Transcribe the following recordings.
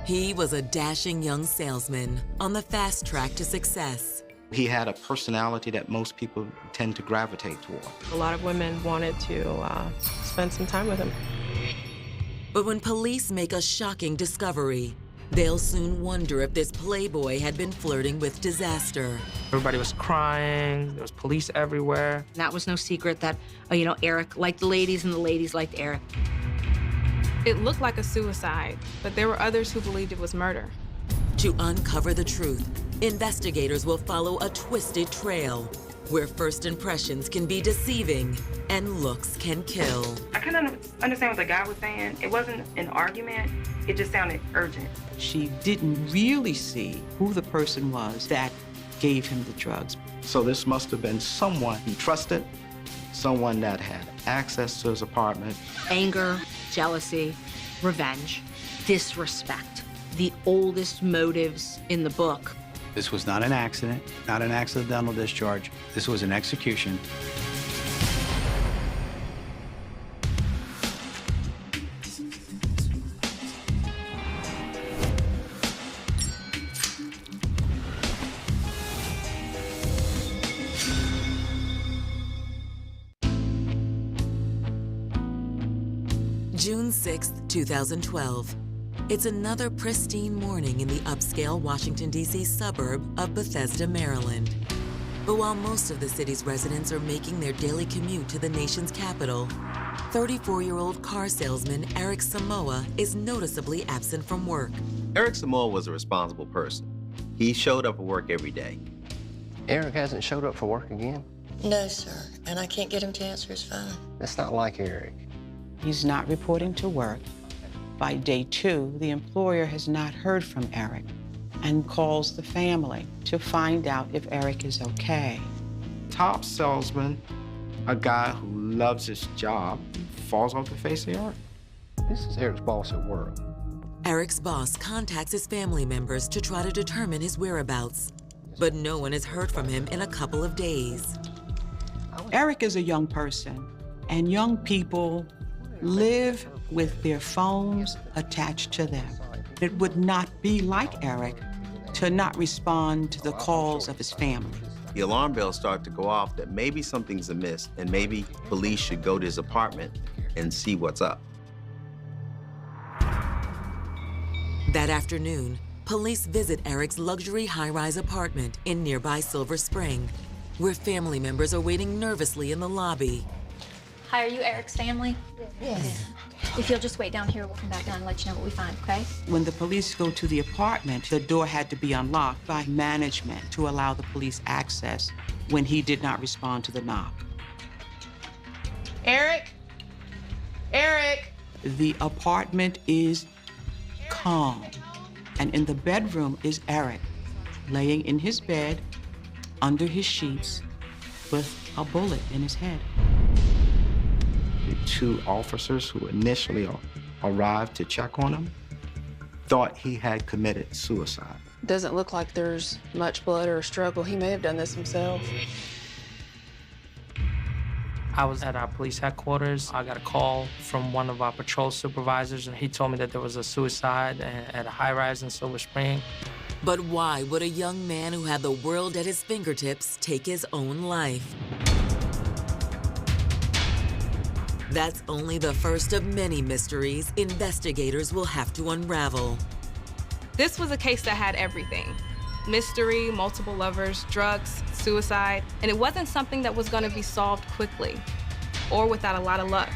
He was a dashing young salesman on the fast track to success. He had a personality that most people tend to gravitate toward. A lot of women wanted to spend some time with him. But when police make a shocking discovery, they'll soon wonder if this playboy had been flirting with disaster. Everybody was crying, there was police everywhere. That was no secret that, Eric liked the ladies and the ladies liked Eric. It looked like a suicide, but there were others who believed it was murder. To uncover the truth, investigators will follow a twisted trail where first impressions can be deceiving and looks can kill. I couldn't understand what the guy was saying. It wasn't an argument. It just sounded urgent. She didn't really see who the person was that gave him the drugs. So this must have been someone he trusted, someone that had access to his apartment. Anger, jealousy, revenge, disrespect. The oldest motives in the book. This was not an accident, not an accidental discharge. This was an execution. June 6th, 2012. It's another pristine morning in the upscale Washington, D.C. suburb of Bethesda, Maryland. But while most of the city's residents are making their daily commute to the nation's capital, 34-year-old car salesman Eric Samoa is noticeably absent from work. Eric Samoa was a responsible person. He showed up for work every day. Eric hasn't showed up for work again? No, sir, and I can't get him to answer his phone. That's not like Eric. He's not reporting to work. By day 2, the employer has not heard from Eric and calls the family to find out if Eric is okay. Top salesman, a guy who loves his job, falls off the face of the earth. This is Eric's boss at work. Eric's boss contacts his family members to try to determine his whereabouts, but no one has heard from him in a couple of days. Eric is a young person, and young people live with their phones attached to them. It would not be like Eric to not respond to the calls of his family. The alarm bells start to go off that maybe something's amiss and maybe police should go to his apartment and see what's up. That afternoon, police visit Eric's luxury high-rise apartment in nearby Silver Spring, where family members are waiting nervously in the lobby. Hi, are you Eric's family? Yes. If you'll just wait down here, we'll come back down and let you know what we find, okay? When the police go to the apartment, the door had to be unlocked by management to allow the police access when he did not respond to the knock. Eric? Eric? The apartment is calm, and in the bedroom is Eric, laying in his bed, under his sheets, with a bullet in his head. The 2 officers who initially arrived to check on him thought he had committed suicide. Doesn't look like there's much blood or struggle. He may have done this himself. I was at our police headquarters. I got a call from one of our patrol supervisors, and he told me that there was a suicide at a high-rise in Silver Spring. But why would a young man who had the world at his fingertips take his own life? That's only the first of many mysteries investigators will have to unravel. This was a case that had everything. Mystery, multiple lovers, drugs, suicide, and it wasn't something that was gonna be solved quickly or without a lot of luck.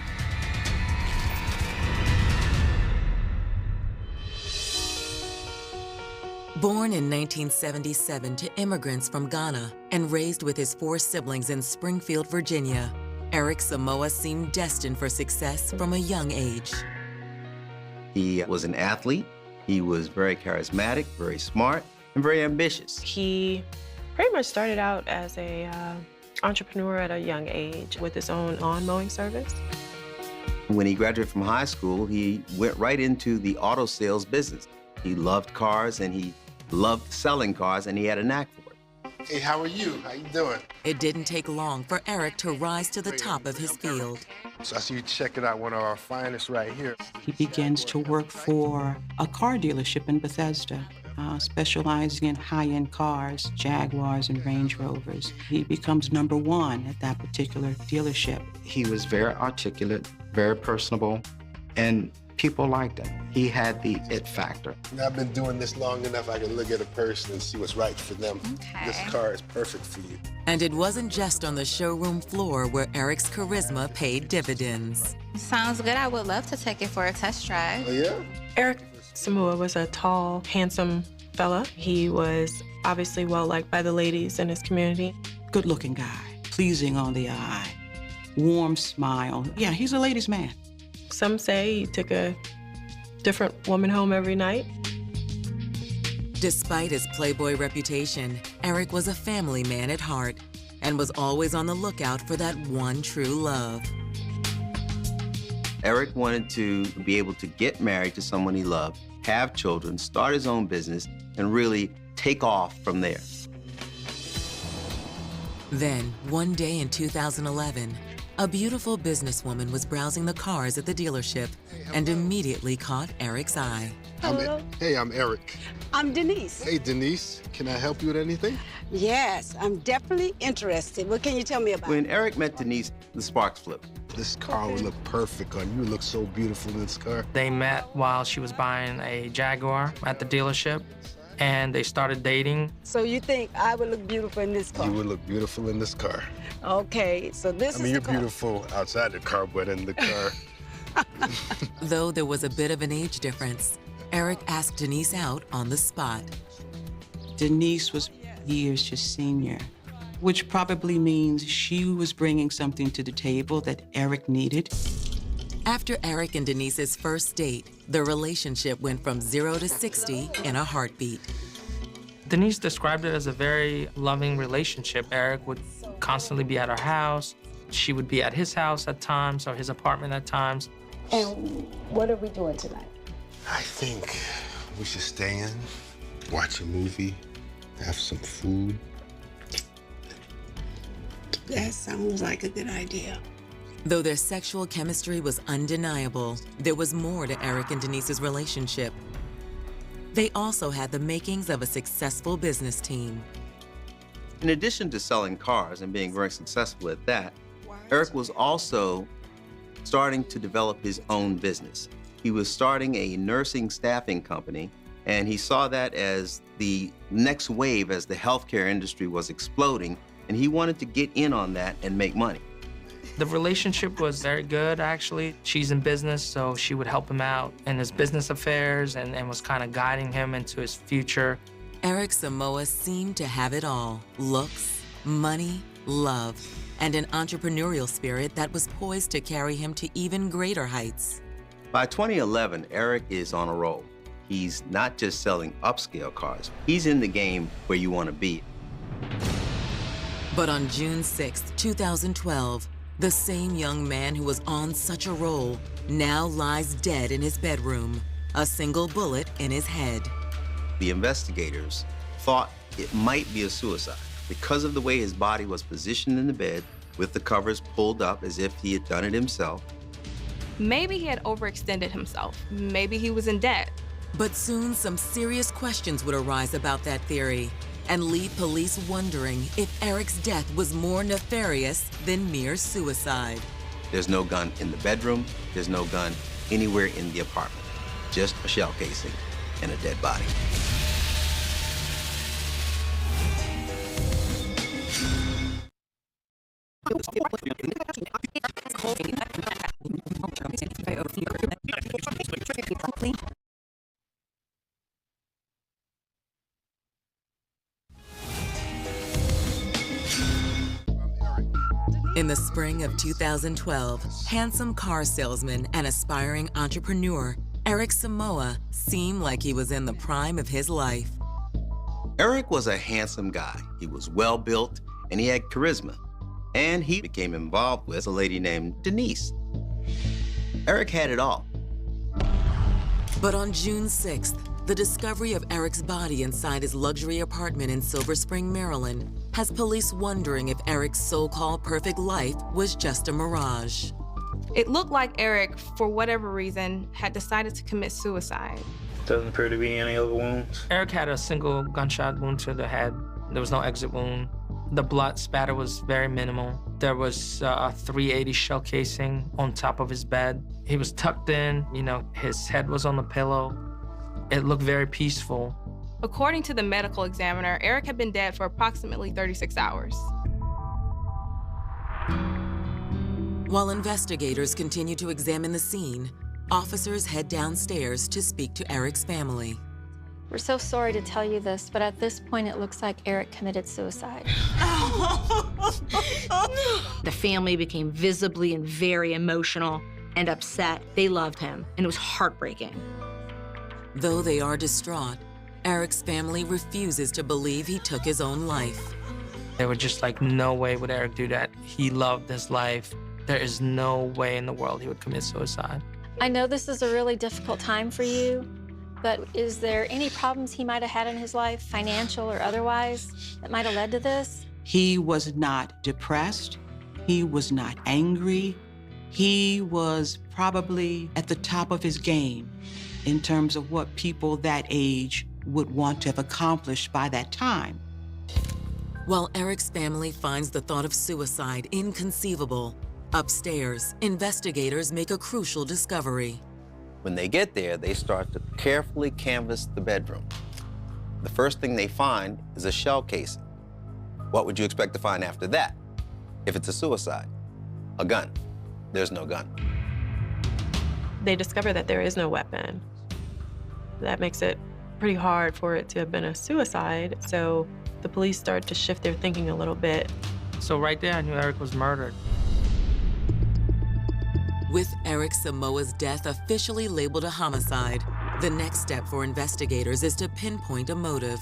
Born in 1977 to immigrants from Ghana and raised with his 4 siblings in Springfield, Virginia, Eric Samoa seemed destined for success from a young age. He was an athlete. He was very charismatic, very smart, and very ambitious. He pretty much started out as a entrepreneur at a young age with his own lawn mowing service. When he graduated from high school, he went right into the auto sales business. He loved cars, and he loved selling cars, and he had a knack for it. Hey, how are you? How you doing? It didn't take long for Eric to rise to the top of his field. So I see you checking out one of our finest right here. He begins to work for a car dealership in Bethesda, specializing in high-end cars, Jaguars and Range Rovers. He becomes #1 at that particular dealership. He was very articulate, very personable, and people liked him. He had the it factor. Now, I've been doing this long enough, I can look at a person and see what's right for them. Okay. This car is perfect for you. And it wasn't just on the showroom floor where Eric's charisma paid dividends. Sounds good. I would love to take it for a test drive. Oh, yeah? Eric Samoa was a tall, handsome fella. He was obviously well-liked by the ladies in his community. Good-looking guy, pleasing on the eye, warm smile. Yeah, he's a ladies' man. Some say he took a different woman home every night. Despite his playboy reputation, Eric was a family man at heart and was always on the lookout for that one true love. Eric wanted to be able to get married to someone he loved, have children, start his own business, and really take off from there. Then, one day in 2011, a beautiful businesswoman was browsing the cars at the dealership and immediately caught Eric's eye. Hello. Hey, I'm Eric. I'm Denise. Hey, Denise. Can I help you with anything? Yes, I'm definitely interested. What can you tell me about When Eric met Denise, the sparks flipped. This car would look perfect on you. You look so beautiful in this car. They met while she was buying a Jaguar at the dealership, and they started dating. So you think I would look beautiful in this car? You would look beautiful in this car. Okay, so this is you're the car. beautiful outside the car, but in the car. Though there was a bit of an age difference, Eric asked Denise out on the spot. Denise was years his senior, which probably means she was bringing something to the table that Eric needed. After Eric and Denise's first date, the relationship went from 0 to 60 in a heartbeat. Denise described it as a very loving relationship. Eric would constantly be at her house. She would be at his house at times, or his apartment at times. And what are we doing tonight? I think we should stay in, watch a movie, have some food. That sounds like a good idea. Though their sexual chemistry was undeniable, there was more to Eric and Denise's relationship. They also had the makings of a successful business team. In addition to selling cars and being very successful at that, Eric was also starting to develop his own business. He was starting a nursing staffing company, and he saw that as the next wave as the healthcare industry was exploding, and he wanted to get in on that and make money. The relationship was very good, actually. She's in business, so she would help him out in his business affairs and was kind of guiding him into his future. Eric Samoa seemed to have it all: looks, money, love, and an entrepreneurial spirit that was poised to carry him to even greater heights. By 2011, Eric is on a roll. He's not just selling upscale cars. He's in the game where you want to be. But on June 6, 2012, the same young man who was on such a roll now lies dead in his bedroom, a single bullet in his head. The investigators thought it might be a suicide because of the way his body was positioned in the bed with the covers pulled up as if he had done it himself. Maybe he had overextended himself. Maybe he was in debt. But soon some serious questions would arise about that theory and leave police wondering if Eric's death was more nefarious than mere suicide. There's no gun in the bedroom. There's no gun anywhere in the apartment. Just a shell casing and a dead body. In the spring of 2012, handsome car salesman and aspiring entrepreneur Eric Samoa seemed like he was in the prime of his life. Eric was a handsome guy. He was well-built, and he had charisma. And he became involved with a lady named Denise. Eric had it all. But on June 6th, The discovery of Eric's body inside his luxury apartment in Silver Spring, Maryland, has police wondering if Eric's so-called perfect life was just a mirage. It looked like Eric, for whatever reason, had decided to commit suicide. Doesn't appear to be any other wounds. Eric had a single gunshot wound to the head. There was no exit wound. The blood spatter was very minimal. There was a .380 shell casing on top of his bed. He was tucked in, his head was on the pillow. It looked very peaceful. According to the medical examiner, Eric had been dead for approximately 36 hours. While investigators continue to examine the scene, officers head downstairs to speak to Eric's family. We're so sorry to tell you this, but at this point, it looks like Eric committed suicide. The family became visibly and very emotional and upset. They loved him, and it was heartbreaking. Though they are distraught, Eric's family refuses to believe he took his own life. They were just like, no way would Eric do that. He loved his life. There is no way in the world he would commit suicide. I know this is a really difficult time for you, but is there any problems he might have had in his life, financial or otherwise, that might have led to this? He was not depressed. He was not angry. He was probably at the top of his game in terms of what people that age would want to have accomplished by that time. While Eric's family finds the thought of suicide inconceivable, upstairs, investigators make a crucial discovery. When they get there, they start to carefully canvass the bedroom. The first thing they find is a shell casing. What would you expect to find after that? If it's a suicide? A gun. There's no gun. They discover that there is no weapon. That makes it pretty hard for it to have been a suicide, so the police start to shift their thinking a little bit. So right there, I knew Eric was murdered. With Eric Samoa's death officially labeled a homicide, the next step for investigators is to pinpoint a motive.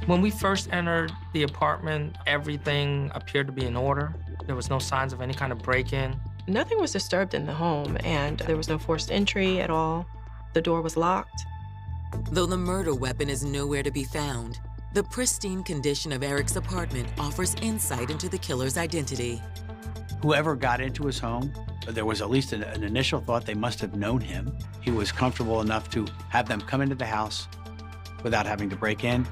When we first entered the apartment, everything appeared to be in order. There was no signs of any kind of break-in. Nothing was disturbed in the home, and there was no forced entry at all. The door was locked. Though the murder weapon is nowhere to be found, the pristine condition of Eric's apartment offers insight into the killer's identity. Whoever got into his home, there was at least an initial thought they must have known him. He was comfortable enough to have them come into the house without having to break in.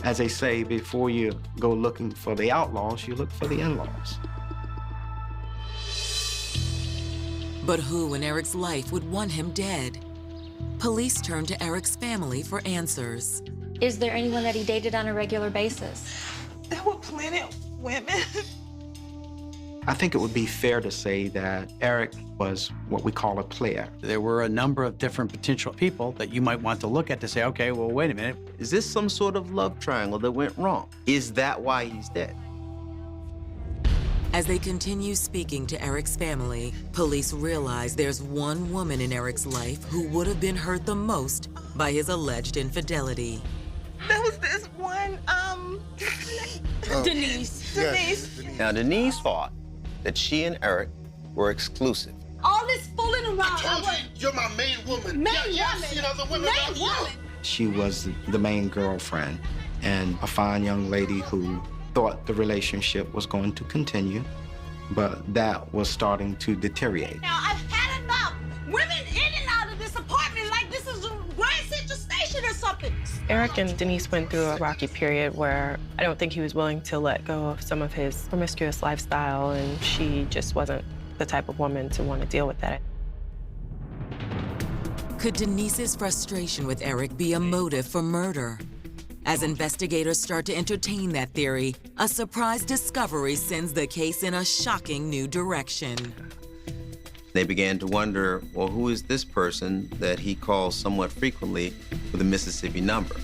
As they say, before you go looking for the outlaws, you look for the in-laws. But who in Eric's life would want him dead? Police turn to Eric's family for answers. Is there anyone that he dated on a regular basis? There were plenty of women. I think it would be fair to say that Eric was what we call a player. There were a number of different potential people that you might want to look at to say, okay, well, wait a minute. Is this some sort of love triangle that went wrong? Is that why he's dead? As they continue speaking to Eric's family, police realize there's one woman in Eric's life who would have been hurt the most by his alleged infidelity. There was this one, Denise. Denise. Now, Denise thought that she and Eric were exclusive. All this fooling around. I told you, you're my main woman. Main yeah, woman. I've seen other women Main like you. woman. She was the main girlfriend and a fine young lady who thought the relationship was going to continue, but that was starting to deteriorate. Now, I've had enough. Women in and out of this apartment like this is a Grand Central Station or something. Eric and Denise went through a rocky period where I don't think he was willing to let go of some of his promiscuous lifestyle, and she just wasn't the type of woman to want to deal with that. Could Denise's frustration with Eric be a motive for murder? As investigators start to entertain that theory, a surprise discovery sends the case in a shocking new direction. They began to wonder, well, who is this person that he calls somewhat frequently with a Mississippi number?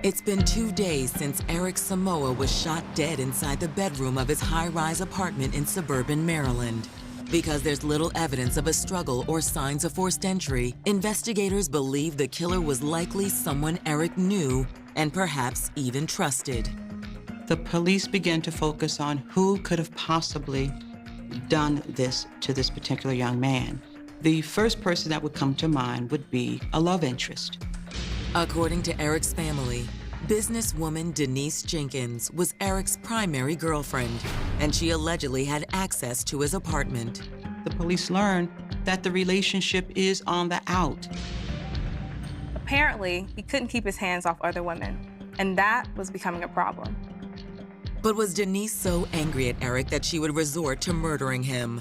It's been 2 days since Eric Samoa was shot dead inside the bedroom of his high-rise apartment in suburban Maryland. Because there's little evidence of a struggle or signs of forced entry, investigators believe the killer was likely someone Eric knew and perhaps even trusted. The police began to focus on who could have possibly done this to this particular young man. The first person that would come to mind would be a love interest. According to Eric's family, businesswoman Denise Jenkins was Eric's primary girlfriend, and she allegedly had access to his apartment. The police learned that the relationship is on the out. Apparently, he couldn't keep his hands off other women, and that was becoming a problem. But was Denise so angry at Eric that she would resort to murdering him?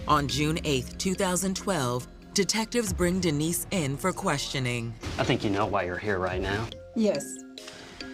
On June 8, 2012, detectives bring Denise in for questioning. I think you know why you're here right now. Yes.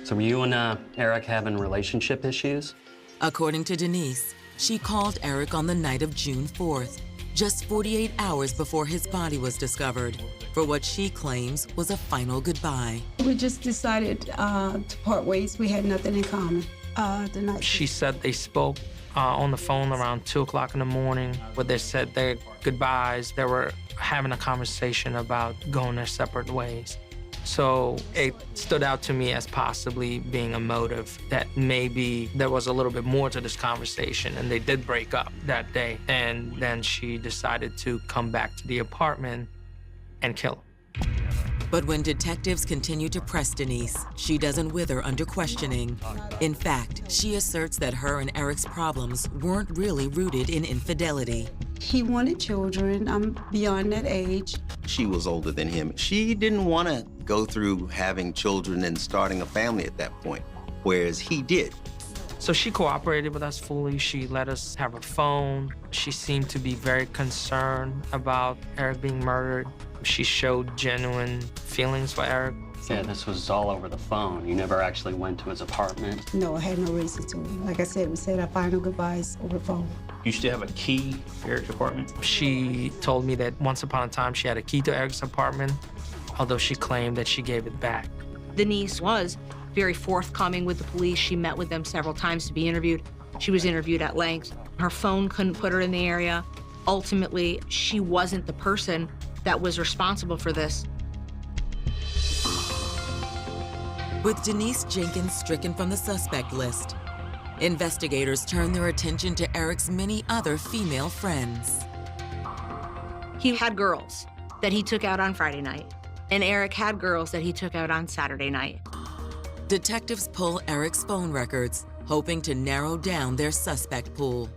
So were you and Eric having relationship issues? According to Denise, she called Eric on the night of June 4th, just 48 hours before his body was discovered, for what she claims was a final goodbye. We just decided to part ways. We had nothing in common the night. She said they spoke on the phone around 2 o'clock in the morning, where they said their goodbyes. They were having a conversation about going their separate ways. So it stood out to me as possibly being a motive, that maybe there was a little bit more to this conversation, and they did break up that day. And then she decided to come back to the apartment and kill him. But when detectives continue to press Denise, she doesn't wither under questioning. In fact, she asserts that her and Eric's problems weren't really rooted in infidelity. He wanted children. I'm beyond that age. She was older than him. She didn't want to go through having children and starting a family at that point, whereas he did. So she cooperated with us fully. She let us have her phone. She seemed to be very concerned about Eric being murdered. She showed genuine feelings for Eric. Yeah, this was all over the phone. You never actually went to his apartment? No, I had no reason to. Like I said, we said our final goodbyes over the phone. You still have a key to Eric's apartment? She told me that once upon a time she had a key to Eric's apartment, although she claimed that she gave it back. Denise was very forthcoming with the police. She met with them several times to be interviewed. She was interviewed at length. Her phone couldn't put her in the area. Ultimately, she wasn't the person that was responsible for this. With Denise Jenkins stricken from the suspect list, investigators turn their attention to Eric's many other female friends. He had girls that he took out on Friday night, and Eric had girls that he took out on Saturday night. Detectives pull Eric's phone records, hoping to narrow down their suspect pool.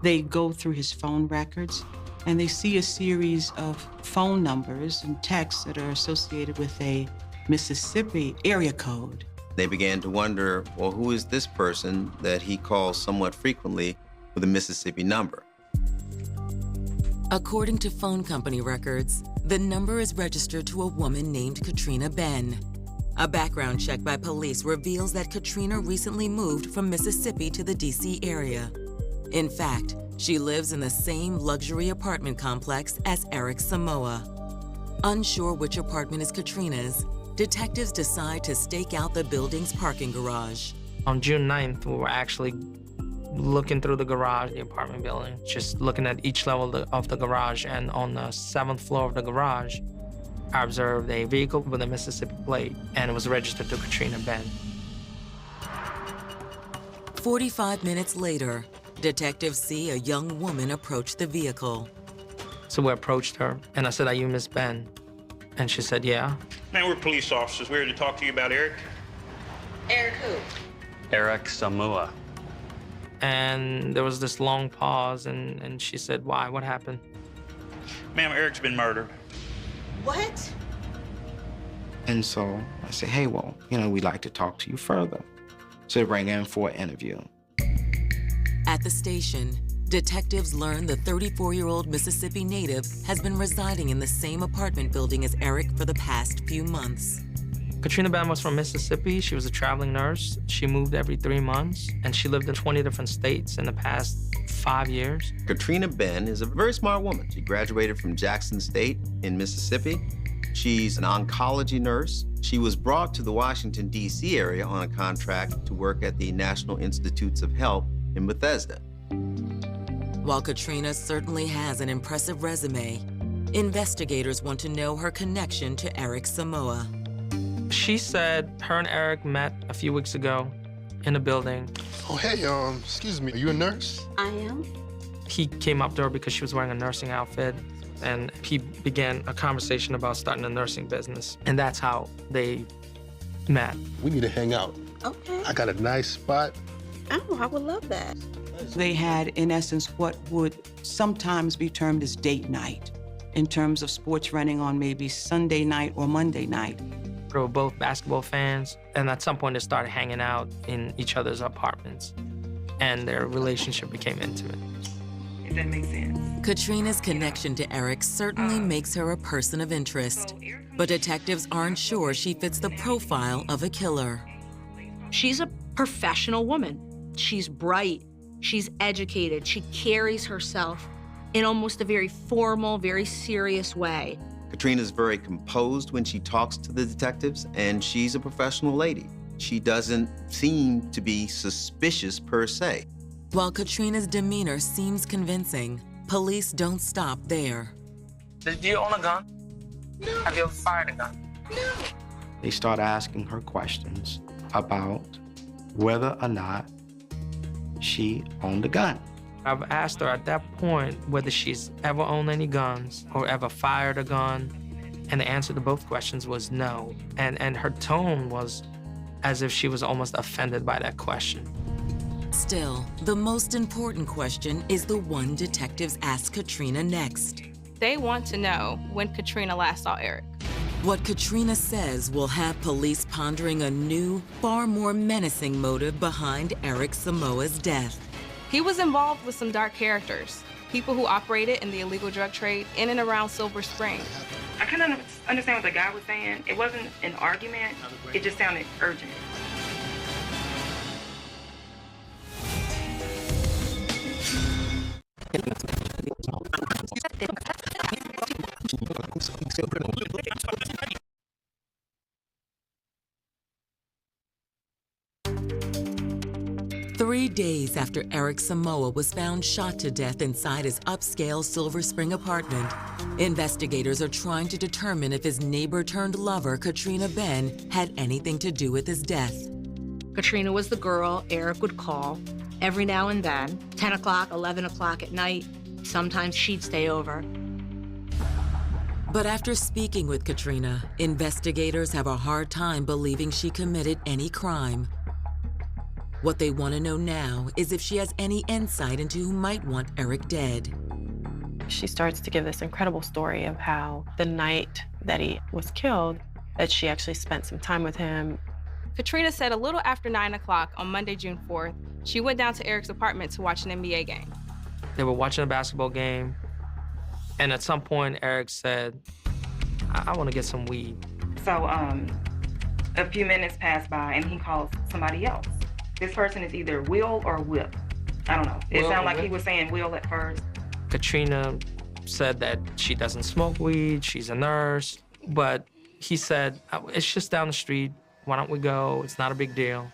They go through his phone records, and they see a series of phone numbers and texts that are associated with a Mississippi area code. They began to wonder, well, who is this person that he calls somewhat frequently with a Mississippi number? According to phone company records, the number is registered to a woman named Katrina Ben. A background check by police reveals that Katrina recently moved from Mississippi to the DC area. In fact, she lives in the same luxury apartment complex as Eric Samoa. Unsure which apartment is Katrina's, detectives decide to stake out the building's parking garage. On June 9th, we were actually looking through the garage, the apartment building, just looking at each level of the garage, and on the 7th floor of the garage, I observed a vehicle with a Mississippi plate, and it was registered to Katrina Ben. 45 minutes later, detectives see a young woman approach the vehicle. So we approached her, and I said, "Are you Miss Ben?" And she said, "Yeah." Man, we're police officers. We're here to talk to you about Eric. Eric who? Eric Samoa. And there was this long pause, and she said, "Why? What happened?" Ma'am, Eric's been murdered. What? And so I said, hey, well, we'd like to talk to you further. So they bring in for an interview. At the station, detectives learn the 34-year-old Mississippi native has been residing in the same apartment building as Eric for the past few months. Katrina Ben was from Mississippi. She was a traveling nurse. She moved every 3 months, and she lived in 20 different states in the past 5 years. Katrina Ben is a very smart woman. She graduated from Jackson State in Mississippi. She's an oncology nurse. She was brought to the Washington, D.C. area on a contract to work at the National Institutes of Health in Bethesda. While Katrina certainly has an impressive resume, investigators want to know her connection to Eric Samoa. She said her and Eric met a few weeks ago in a building. Oh, hey, excuse me, are you a nurse? I am. He came up to her because she was wearing a nursing outfit, and he began a conversation about starting a nursing business, and that's how they met. We need to hang out. Okay. I got a nice spot. Oh, I would love that. They had, in essence, what would sometimes be termed as date night, in terms of sports running on maybe Sunday night or Monday night. They were both basketball fans, and at some point they started hanging out in each other's apartments, and their relationship became intimate. If that makes sense. Katrina's connection to Eric certainly makes her a person of interest, but detectives aren't sure she fits the profile of a killer. She's a professional woman. She's bright, she's educated, she carries herself in almost a very formal, very serious way. Katrina's very composed when she talks to the detectives, and she's a professional lady. She doesn't seem to be suspicious per se. While Katrina's demeanor seems convincing, police don't stop there. Do you own a gun? No. Have you ever fired a gun? No. They start asking her questions about whether or not she owned a gun. I've asked her at that point whether she's ever owned any guns or ever fired a gun, and the answer to both questions was no. And her tone was as if she was almost offended by that question. Still, the most important question is the one detectives ask Katrina next. They want to know when Katrina last saw Eric. What Katrina says will have police pondering a new, far more menacing motive behind Eric Samoa's death. He was involved with some dark characters, people who operated in the illegal drug trade in and around Silver Spring. I kind of understand what the guy was saying. It wasn't an argument. It just sounded urgent. Three days after Eric Samoa was found shot to death inside his upscale Silver Spring apartment, investigators are trying to determine if his neighbor-turned-lover, Katrina Ben, had anything to do with his death. Katrina was the girl Eric would call every now and then, 10 o'clock, 11 o'clock at night. Sometimes she'd stay over. But after speaking with Katrina, investigators have a hard time believing she committed any crime. What they want to know now is if she has any insight into who might want Eric dead. She starts to give this incredible story of how the night that he was killed, that she actually spent some time with him. Katrina said a little after 9 o'clock on Monday, June 4th, she went down to Eric's apartment to watch an NBA game. They were watching a basketball game, and at some point, Eric said, I want to get some weed. So, a few minutes passed by, and he calls somebody else. This person is either Will or Whip. I don't know. It sounded like he was saying Will at first. Katrina said that she doesn't smoke weed, she's a nurse, but he said, it's just down the street. Why don't we go? It's not a big deal.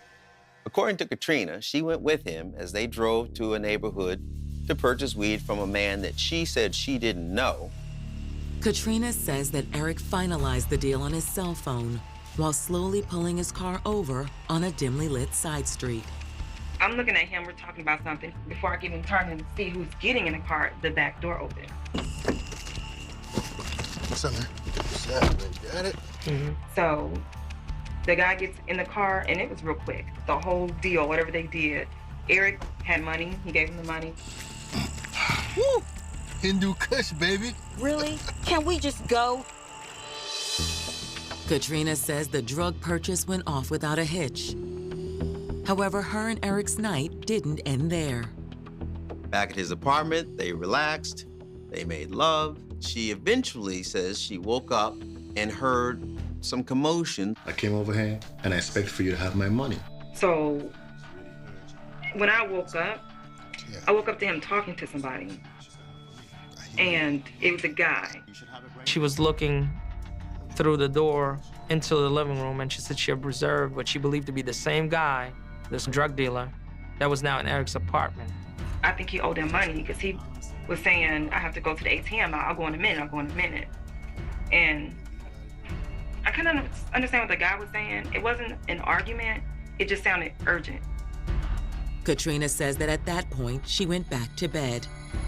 According to Katrina, she went with him as they drove to a neighborhood to purchase weed from a man that she said she didn't know. Katrina says that Eric finalized the deal on his cell phone while slowly pulling his car over on a dimly lit side street. I'm looking at him, we're talking about something. Before I can even turn and see who's getting in the car, the back door opened. What's up, man? What's up, man? Got it? So the guy gets in the car, and it was real quick. The whole deal, whatever they did. Eric had money, he gave him the money. Woo! Hindu Kush, baby. Really? Can we just go? Katrina says the drug purchase went off without a hitch. However, her and Eric's night didn't end there. Back at his apartment, they relaxed, they made love. She eventually says she woke up and heard some commotion. I came over here, and I expect for you to have my money. So when I woke up to him talking to somebody, and it was a guy. She was looking through the door into the living room, and she said she observed what she believed to be the same guy, this drug dealer, that was now in Eric's apartment. I think he owed them money because he was saying, I have to go to the ATM. I'll go in a minute. And I couldn't understand what the guy was saying. It wasn't an argument. It just sounded urgent. Katrina says that at that point, she went back to bed.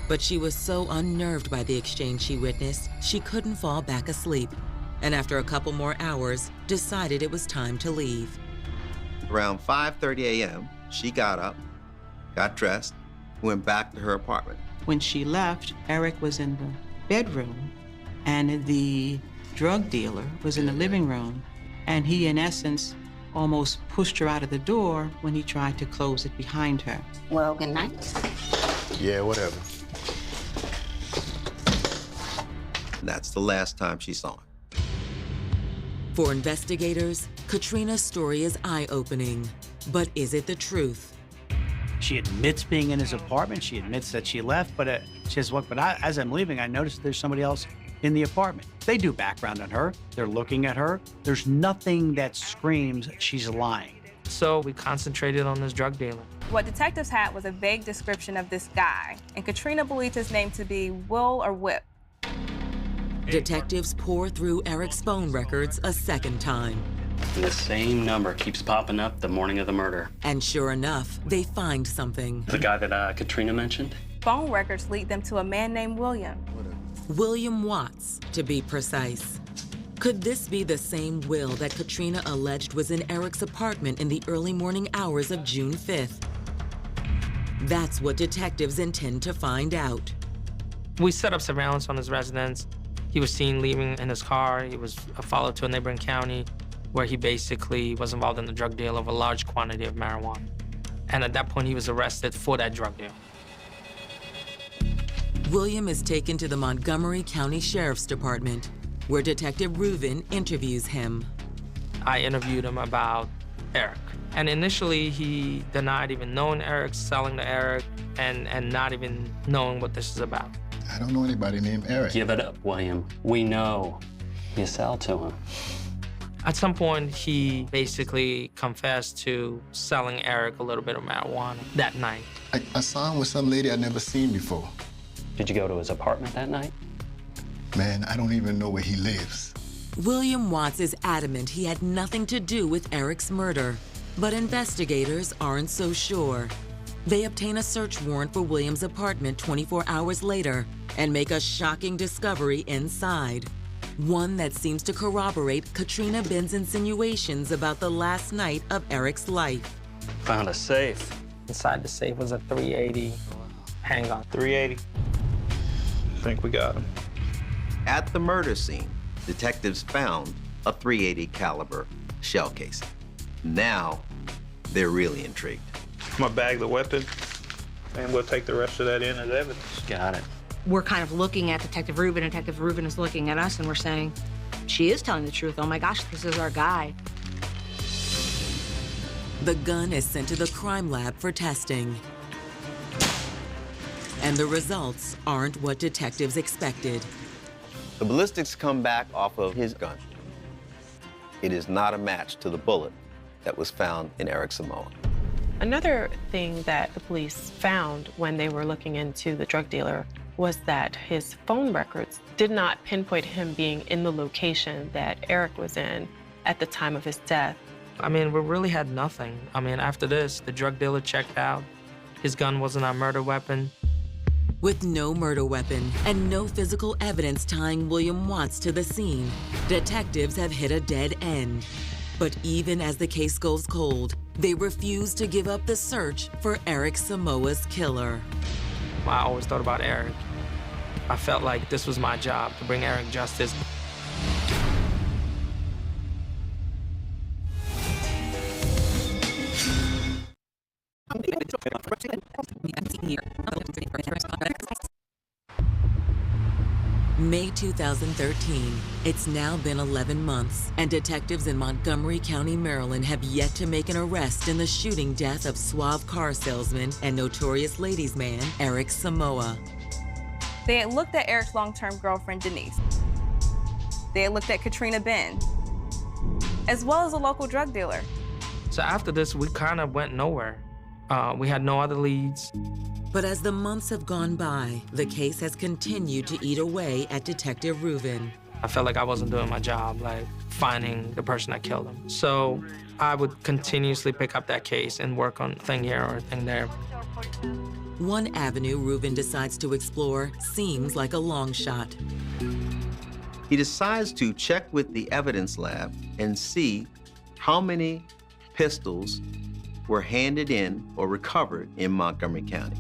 But she was so unnerved by the exchange she witnessed, she couldn't fall back asleep. And after a couple more hours, decided it was time to leave. Around 5:30 a.m., she got up, got dressed, went back to her apartment. When she left, Eric was in the bedroom, and the drug dealer was in the living room, and he, in essence, almost pushed her out of the door when he tried to close it behind her. Well, good night. Yeah, whatever. And that's the last time she saw him. For investigators, Katrina's story is eye-opening. But is it the truth? She admits being in his apartment. She admits that she left, but she says, look, as I'm leaving, I noticed there's somebody else in the apartment. They do background on her. They're looking at her. There's nothing that screams she's lying. So we concentrated on this drug dealer. What detectives had was a vague description of this guy, and Katrina believed his name to be Will or Whip. Detectives pour through Eric's phone records a second time. And the same number keeps popping up the morning of the murder. And sure enough, they find something. The guy that Katrina mentioned? Phone records lead them to a man named William. William Watts, to be precise. Could this be the same Will that Katrina alleged was in Eric's apartment in the early morning hours of June 5th? That's what detectives intend to find out. We set up surveillance on his residence. He was seen leaving in his car. He was followed to a neighboring county where he basically was involved in the drug deal of a large quantity of marijuana. And at that point, he was arrested for that drug deal. William is taken to the Montgomery County Sheriff's Department, where Detective Reuben interviews him. I interviewed him about Eric. And initially, he denied even knowing Eric, selling to Eric, and not even knowing what this is about. I don't know anybody named Eric. Give it up, William. We know. You sell to him. At some point, he basically confessed to selling Eric a little bit of marijuana that night. I saw him with some lady I'd never seen before. Did you go to his apartment that night? Man, I don't even know where he lives. William Watts is adamant he had nothing to do with Eric's murder, but investigators aren't so sure. They obtain a search warrant for William's apartment 24 hours later and make a shocking discovery inside. One that seems to corroborate Katrina Ben's insinuations about the last night of Eric's life. Found a safe. Inside the safe was a .380 handgun. 380. I think we got him. At the murder scene, detectives found a .380 caliber shell casing. Now, they're really intrigued. I'm gonna bag the weapon, and we'll take the rest of that in as evidence. Got it. We're kind of looking at Detective Reuben, and Detective Reuben is looking at us, and we're saying, she is telling the truth. Oh my gosh, this is our guy. The gun is sent to the crime lab for testing. And the results aren't what detectives expected. The ballistics come back off of his gun. It is not a match to the bullet that was found in Eric Samoa. Another thing that the police found when they were looking into the drug dealer was that his phone records did not pinpoint him being in the location that Eric was in at the time of his death. I mean, we really had nothing. I mean, after this, the drug dealer checked out. His gun wasn't our murder weapon. With no murder weapon and no physical evidence tying William Watts to the scene, detectives have hit a dead end. But even as the case goes cold, they refuse to give up the search for Eric Samoa's killer. I always thought about Eric. I felt like this was my job, to bring Eric justice. May 2013. It's now been 11 months, and detectives in Montgomery County, Maryland have yet to make an arrest in the shooting death of suave car salesman and notorious ladies' man, Eric Samoa. They had looked at Eric's long-term girlfriend, Denise. They had looked at Katrina Ben, as well as a local drug dealer. So after this, we kind of went nowhere. We had no other leads. But as the months have gone by, the case has continued to eat away at Detective Reuben. I felt like I wasn't doing my job, like finding the person that killed him. So I would continuously pick up that case and work on a thing here or a thing there. One avenue Reuben decides to explore seems like a long shot. He decides to check with the evidence lab and see how many pistols were handed in or recovered in Montgomery County.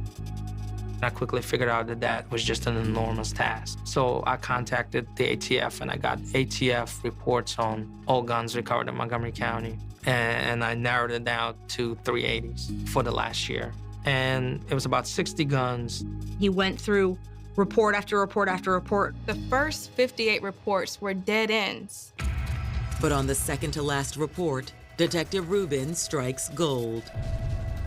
I quickly figured out that that was just an enormous task. So I contacted the ATF and I got ATF reports on all guns recovered in Montgomery County. And I narrowed it down to 380s for the last year. And it was about 60 guns. He went through report after report after report. The first 58 reports were dead ends. But on the second to last report, Detective Reuben strikes gold.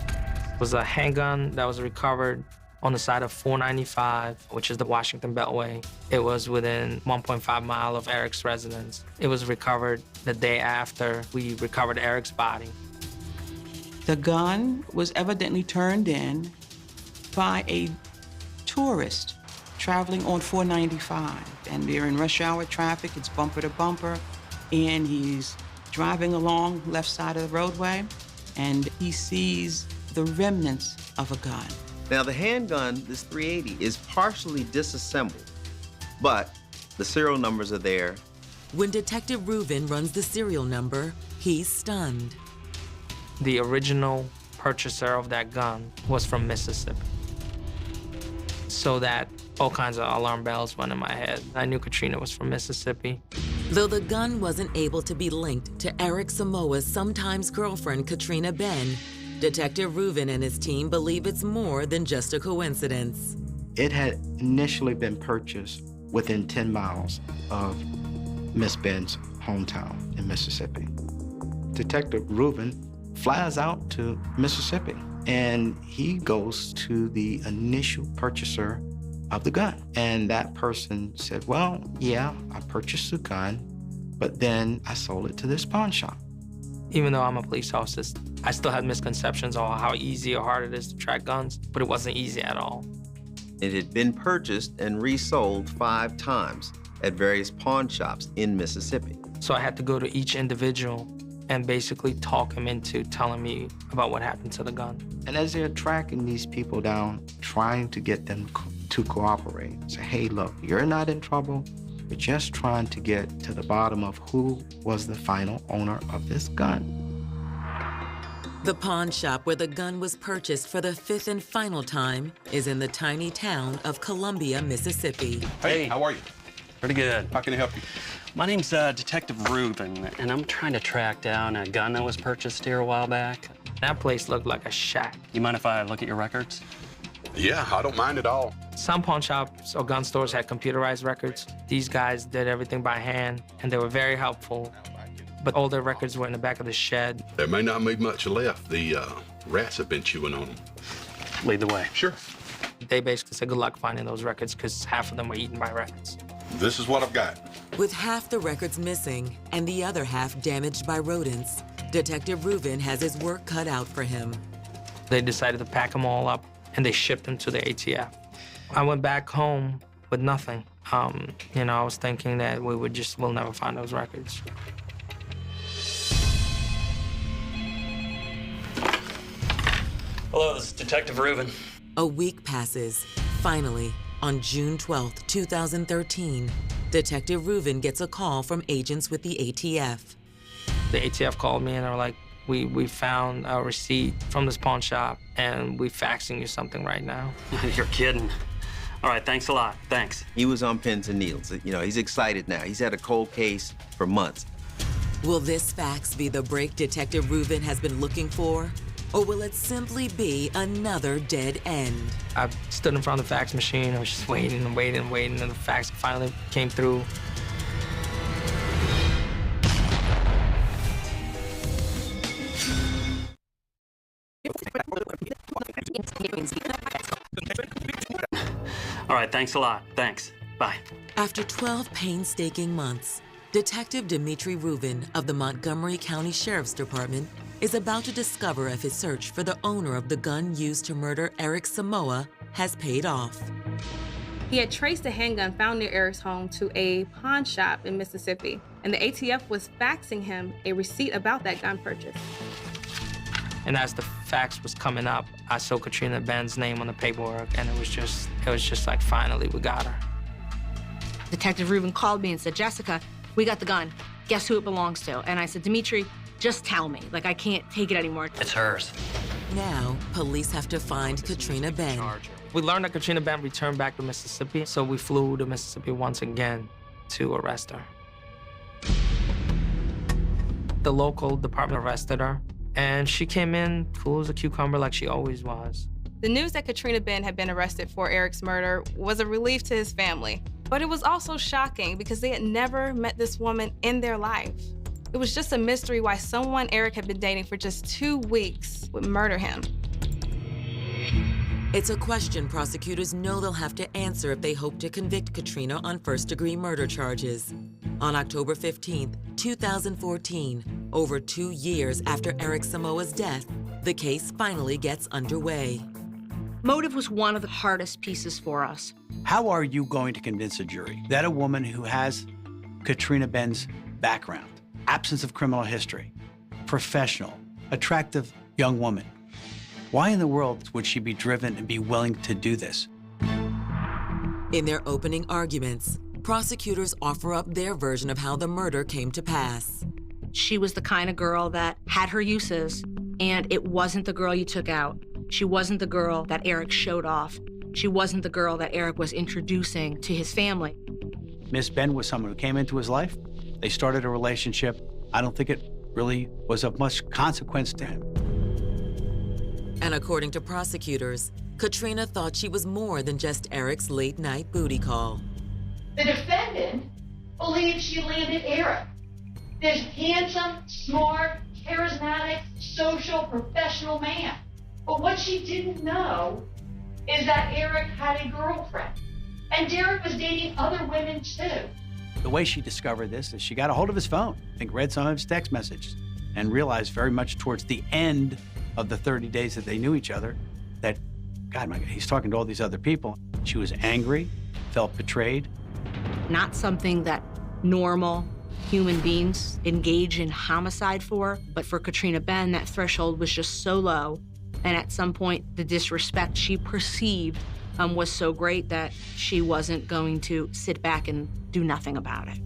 It was a handgun that was recovered on the side of 495, which is the Washington Beltway. It was within 1.5 miles of Eric's residence. It was recovered the day after we recovered Eric's body. The gun was evidently turned in by a tourist traveling on 495. And they're in rush hour traffic, it's bumper to bumper, and he's driving along left side of the roadway, and he sees the remnants of a gun. Now, the handgun, this 380, is partially disassembled, but the serial numbers are there. When Detective Reuben runs the serial number, he's stunned. The original purchaser of that gun was from Mississippi. So that all kinds of alarm bells went in my head. I knew Katrina was from Mississippi. Though the gun wasn't able to be linked to Eric Samoa's sometimes girlfriend, Katrina Ben, Detective Reuben and his team believe it's more than just a coincidence. It had initially been purchased within 10 miles of Miss Ben's hometown in Mississippi. Detective Reuben flies out to Mississippi, and he goes to the initial purchaser of the gun. And that person said, well, yeah, I purchased the gun, but then I sold it to this pawn shop. Even though I'm a police officer, I still had misconceptions on how easy or hard it is to track guns, but it wasn't easy at all. It had been purchased and resold 5 times at various pawn shops in Mississippi. So I had to go to each individual and basically talk him into telling me about what happened to the gun. And as they're tracking these people down, trying to get them to cooperate, say, hey, look, you're not in trouble. We're just trying to get to the bottom of who was the final owner of this gun. The pawn shop where the gun was purchased for the 5th and final time is in the tiny town of Columbia, Mississippi. Hey, how are you? Pretty good. How can I help you? My name's Detective Reuben, and I'm trying to track down a gun that was purchased here a while back. That place looked like a shack. You mind if I look at your records? Yeah, I don't mind at all. Some pawn shops or gun stores had computerized records. These guys did everything by hand, and they were very helpful. But all their records were in the back of the shed. There may not be much left. The rats have been chewing on them. Lead the way. Sure. They basically said good luck finding those records because half of them were eaten by rats. This is what I've got. With half the records missing and the other half damaged by rodents, Detective Reuben has his work cut out for him. They decided to pack them all up and they shipped them to the ATF. I went back home with nothing. You know, I was thinking that we'll never find those records. Hello, this is Detective Reuben. A week passes. Finally, on June 12th, 2013, Detective Reuben gets a call from agents with the ATF. The ATF called me and they were like, we found a receipt from this pawn shop and we're faxing you something right now. You're kidding. All right, thanks a lot. Thanks. He was on pins and needles. You know, he's excited now. He's had a cold case for months. Will this fax be the break Detective Reuben has been looking for? Or will it simply be another dead end? I stood in front of the fax machine. I was just waiting and waiting and waiting, and the fax finally came through. All right, thanks a lot. Thanks. Bye. After 12 painstaking months, Detective Dimitri Reuben of the Montgomery County Sheriff's Department is about to discover if his search for the owner of the gun used to murder Eric Samoa has paid off. He had traced a handgun found near Eric's home to a pawn shop in Mississippi, and the ATF was faxing him a receipt about that gun purchase. And as the fax was coming up, I saw Katrina Benn's name on the paperwork, and it was just like, finally, we got her. Detective Rubin called me and said, Jessica, we got the gun. Guess who it belongs to? And I said, Dimitri, just tell me. Like, I can't take it anymore. It's hers. Now, police have to find Katrina Benn. We learned that Katrina Benn returned back to Mississippi, so we flew to Mississippi once again to arrest her. The local department arrested her, and she came in cool as a cucumber like she always was. The news that Katrina Benn had been arrested for Eric's murder was a relief to his family, but it was also shocking because they had never met this woman in their life. It was just a mystery why someone Eric had been dating for just 2 weeks would murder him. It's a question prosecutors know they'll have to answer if they hope to convict Katrina on first-degree murder charges. On October 15th, 2014, over 2 years after Eric Samoa's death, the case finally gets underway. Motive was one of the hardest pieces for us. How are you going to convince a jury that a woman who has Katrina Benn's background, absence of criminal history, professional, attractive young woman, why in the world would she be driven and be willing to do this? In their opening arguments, prosecutors offer up their version of how the murder came to pass. She was the kind of girl that had her uses, and it wasn't the girl you took out. She wasn't the girl that Eric showed off. She wasn't the girl that Eric was introducing to his family. Miss Benn was someone who came into his life. They started a relationship. I don't think it really was of much consequence to him. And according to prosecutors, Katrina thought she was more than just Eric's late-night booty call. The defendant believed she landed Eric, this handsome, smart, charismatic, social, professional man. But what she didn't know is that Eric had a girlfriend, and Derek was dating other women too. The way she discovered this is she got a hold of his phone, I think read some of his text messages, and realized very much towards the end of the 30 days that they knew each other that, God, my God, he's talking to all these other people. She was angry, felt betrayed. Not something that normal human beings engage in homicide for, but for Katrina Benn, that threshold was just so low. And at some point, the disrespect she perceived was so great that she wasn't going to sit back and do nothing about it.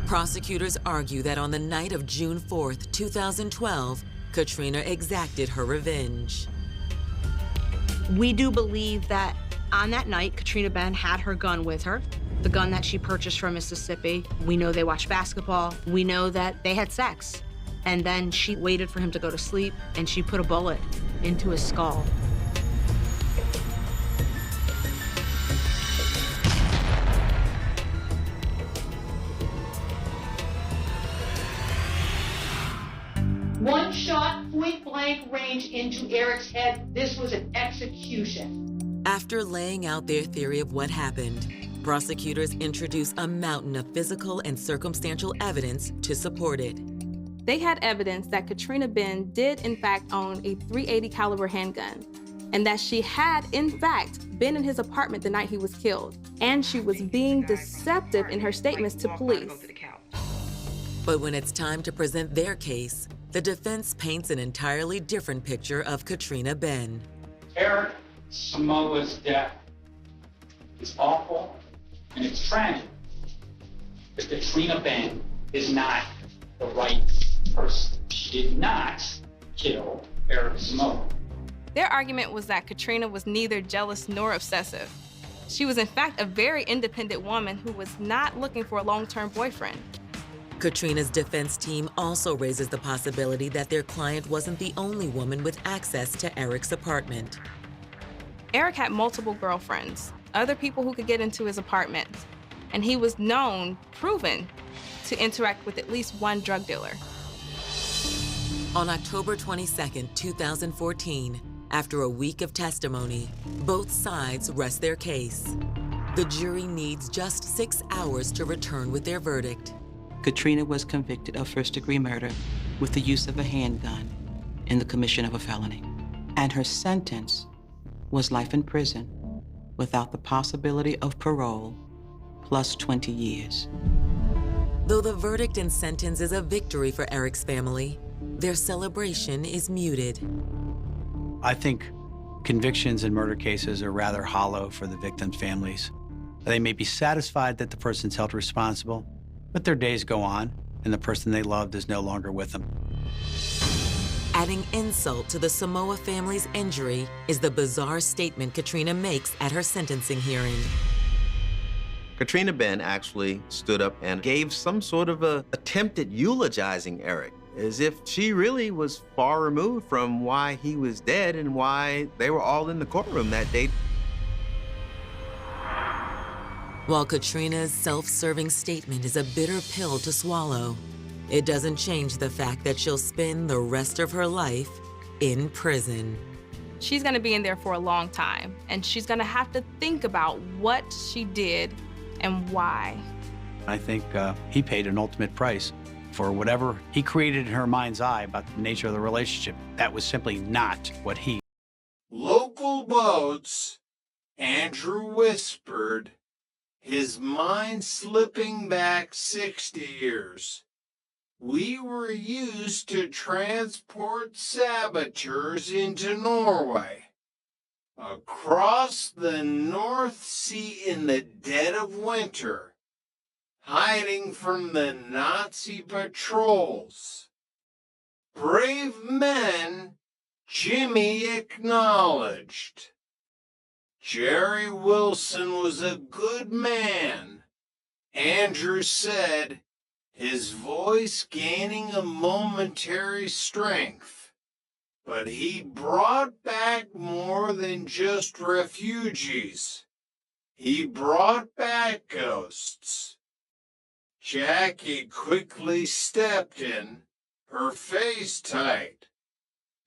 Prosecutors argue that on the night of June 4th, 2012, Katrina exacted her revenge. We do believe that on that night, Katrina Benn had her gun with her, the gun that she purchased from Mississippi. We know they watched basketball. We know that they had sex. And then she waited for him to go to sleep, and she put a bullet into his skull. One shot, point blank range into Eric's head. This was an execution. After laying out their theory of what happened, prosecutors introduce a mountain of physical and circumstantial evidence to support it. They had evidence that Katrina Benn did in fact own a .380 caliber handgun, and that she had in fact been in his apartment the night he was killed, and she was being deceptive in her statements to police. But when it's time to present their case, the defense paints an entirely different picture of Katrina Benn. Eric Samoa's death is awful and it's tragic, but Katrina Benn is not the right person. She did not kill Eric Samoa. Their argument was that Katrina was neither jealous nor obsessive. She was in fact a very independent woman who was not looking for a long-term boyfriend. Katrina's defense team also raises the possibility that their client wasn't the only woman with access to Eric's apartment. Eric had multiple girlfriends, other people who could get into his apartment, and he was proven to interact with at least one drug dealer. On October 22nd, 2014, after a week of testimony, both sides rest their case. The jury needs just 6 hours to return with their verdict. Katrina was convicted of first-degree murder with the use of a handgun in the commission of a felony. and her sentence was life in prison without the possibility of parole, plus 20 years. Though the verdict and sentence is a victory for Eric's family, their celebration is muted. I think convictions in murder cases are rather hollow for the victims' families. They may be satisfied that the person's held responsible, but their days go on, and the person they loved is no longer with them. Adding insult to the Samoa family's injury is the bizarre statement Katrina makes at her sentencing hearing. Katrina Benn actually stood up and gave some sort of a attempt at eulogizing Eric, as if she really was far removed from why he was dead and why they were all in the courtroom that day. While Katrina's self-serving statement is a bitter pill to swallow, it doesn't change the fact that she'll spend the rest of her life in prison. She's gonna be in there for a long time, and she's gonna have to think about what she did and why. I think he paid an ultimate price for whatever he created in her mind's eye about the nature of the relationship. That was simply not what he. Local boats, Andrew whispered, his mind slipping back 60 years. We were used to transport saboteurs into Norway. Across the North Sea in the dead of winter, hiding from the Nazi patrols. Brave men, Jimmy acknowledged. Jerry Wilson was a good man, Andrew said, his voice gaining a momentary strength. But he brought back more than just refugees. He brought back ghosts. Jackie quickly stepped in, her face tight.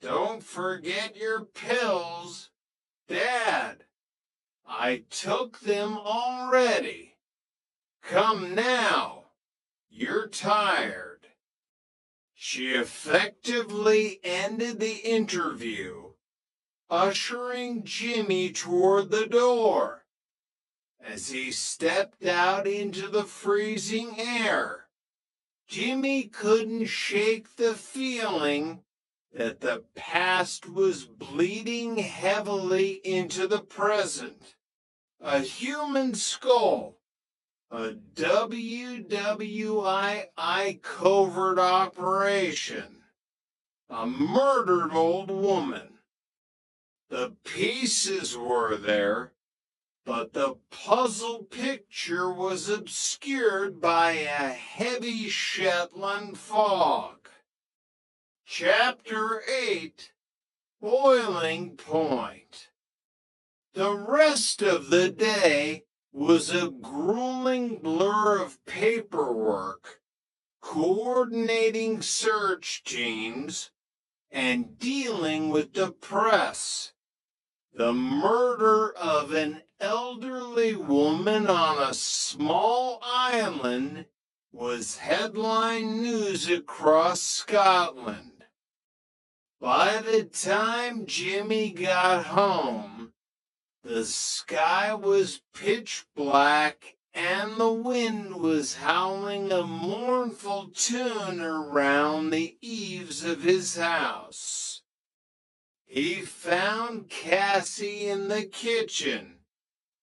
Don't forget your pills, Dad. I took them already. Come now. You're tired. She effectively ended the interview, ushering Jimmy toward the door. As he stepped out into the freezing air, Jimmy couldn't shake the feeling that the past was bleeding heavily into the present. A human skull, a WWII covert operation, a murdered old woman. The pieces were there, but the puzzle picture was obscured by a heavy Shetland fog. Chapter 8, Boiling Point. The rest of the day was a grueling blur of paperwork, coordinating search teams, and dealing with the press. The murder of an elderly woman on a small island was headline news across Scotland. By the time Jimmy got home, the sky was pitch black and the wind was howling a mournful tune around the eaves of his house. He found Cassie in the kitchen,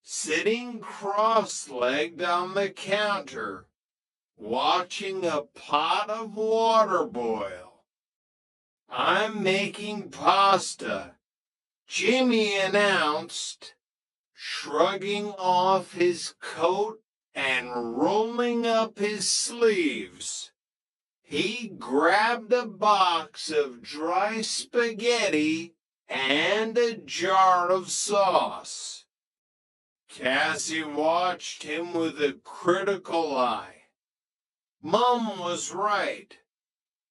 sitting cross-legged on the counter, watching a pot of water boil. I'm making pasta, Jimmy announced, shrugging off his coat and rolling up his sleeves. He grabbed a box of dry spaghetti and a jar of sauce. Cassie watched him with a critical eye. Mom was right.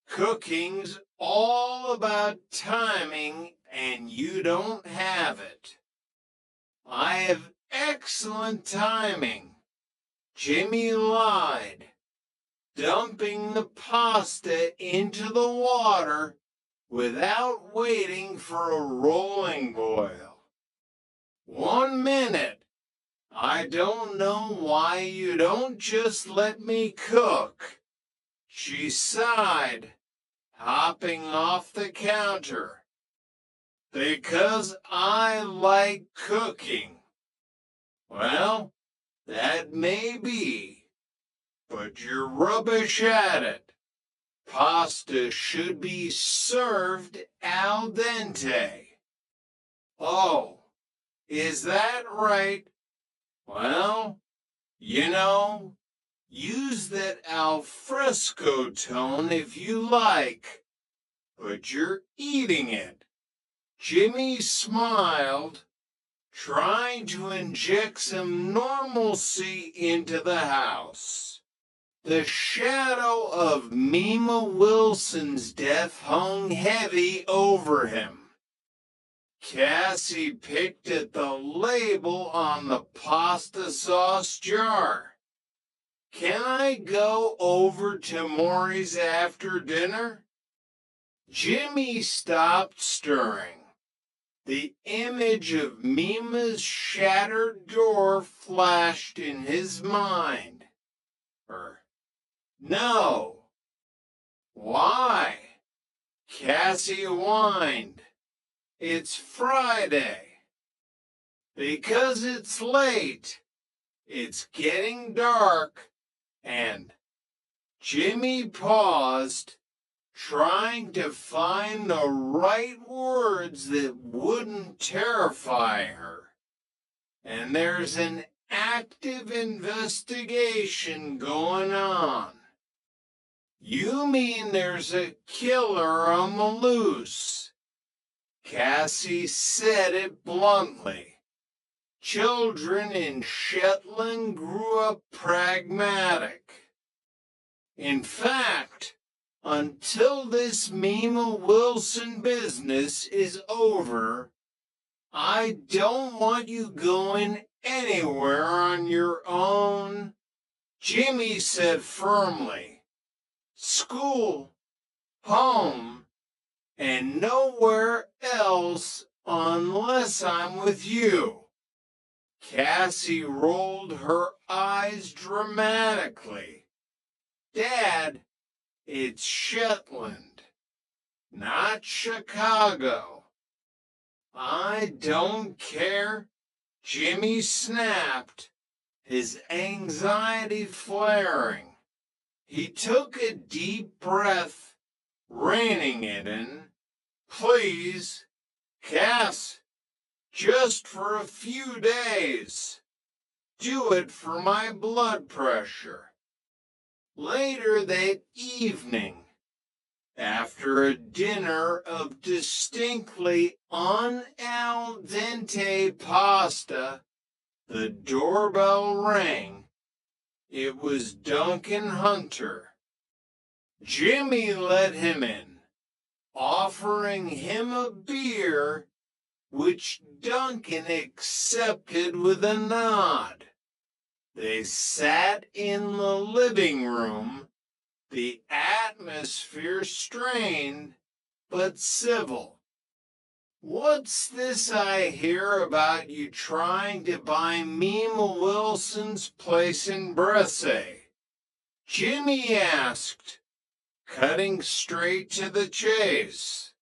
Cooking's all about timing, and you don't have it. I have excellent timing. Jimmy lied, dumping the pasta into the water without waiting for a rolling boil. 1 minute. I don't know why you don't just let me cook. She sighed, hopping off the counter. Because I like cooking. Well, that may be, but you're rubbish at it. Pasta should be served al dente. Oh, is that right? Well, use that al fresco tone if you like, but you're eating it. Jimmy smiled, trying to inject some normalcy into the house. The shadow of Mima Wilson's death hung heavy over him. Cassie picked at the label on the pasta sauce jar. Can I go over to Maury's after dinner? Jimmy stopped stirring. The image of Mima's shattered door flashed in his mind. No. Why? Cassie whined. It's Friday. Because it's late. It's getting dark. And Jimmy paused, trying to find the right words that wouldn't terrify her. And there's an active investigation going on. You mean there's a killer on the loose? Cassie said it bluntly. Children in Shetland grew up pragmatic. In fact, until this Mima Wilson business is over, I don't want you going anywhere on your own, Jimmy said firmly. School, home, and nowhere else unless I'm with you. Cassie rolled her eyes dramatically. Dad, it's Shetland, not Chicago. I don't care, Jimmy snapped, his anxiety flaring. He took a deep breath, reining it in. Please, Cass, just for a few days. Do it for my blood pressure. Later that evening, after a dinner of distinctly un al dente pasta, the doorbell rang. It was Duncan Hunter. Jimmy let him in, offering him a beer, which Duncan accepted with a nod. They sat in the living room, the atmosphere strained but civil. What's this I hear about you trying to buy Mima Wilson's place in Bressay? Jimmy asked, cutting straight to the chase.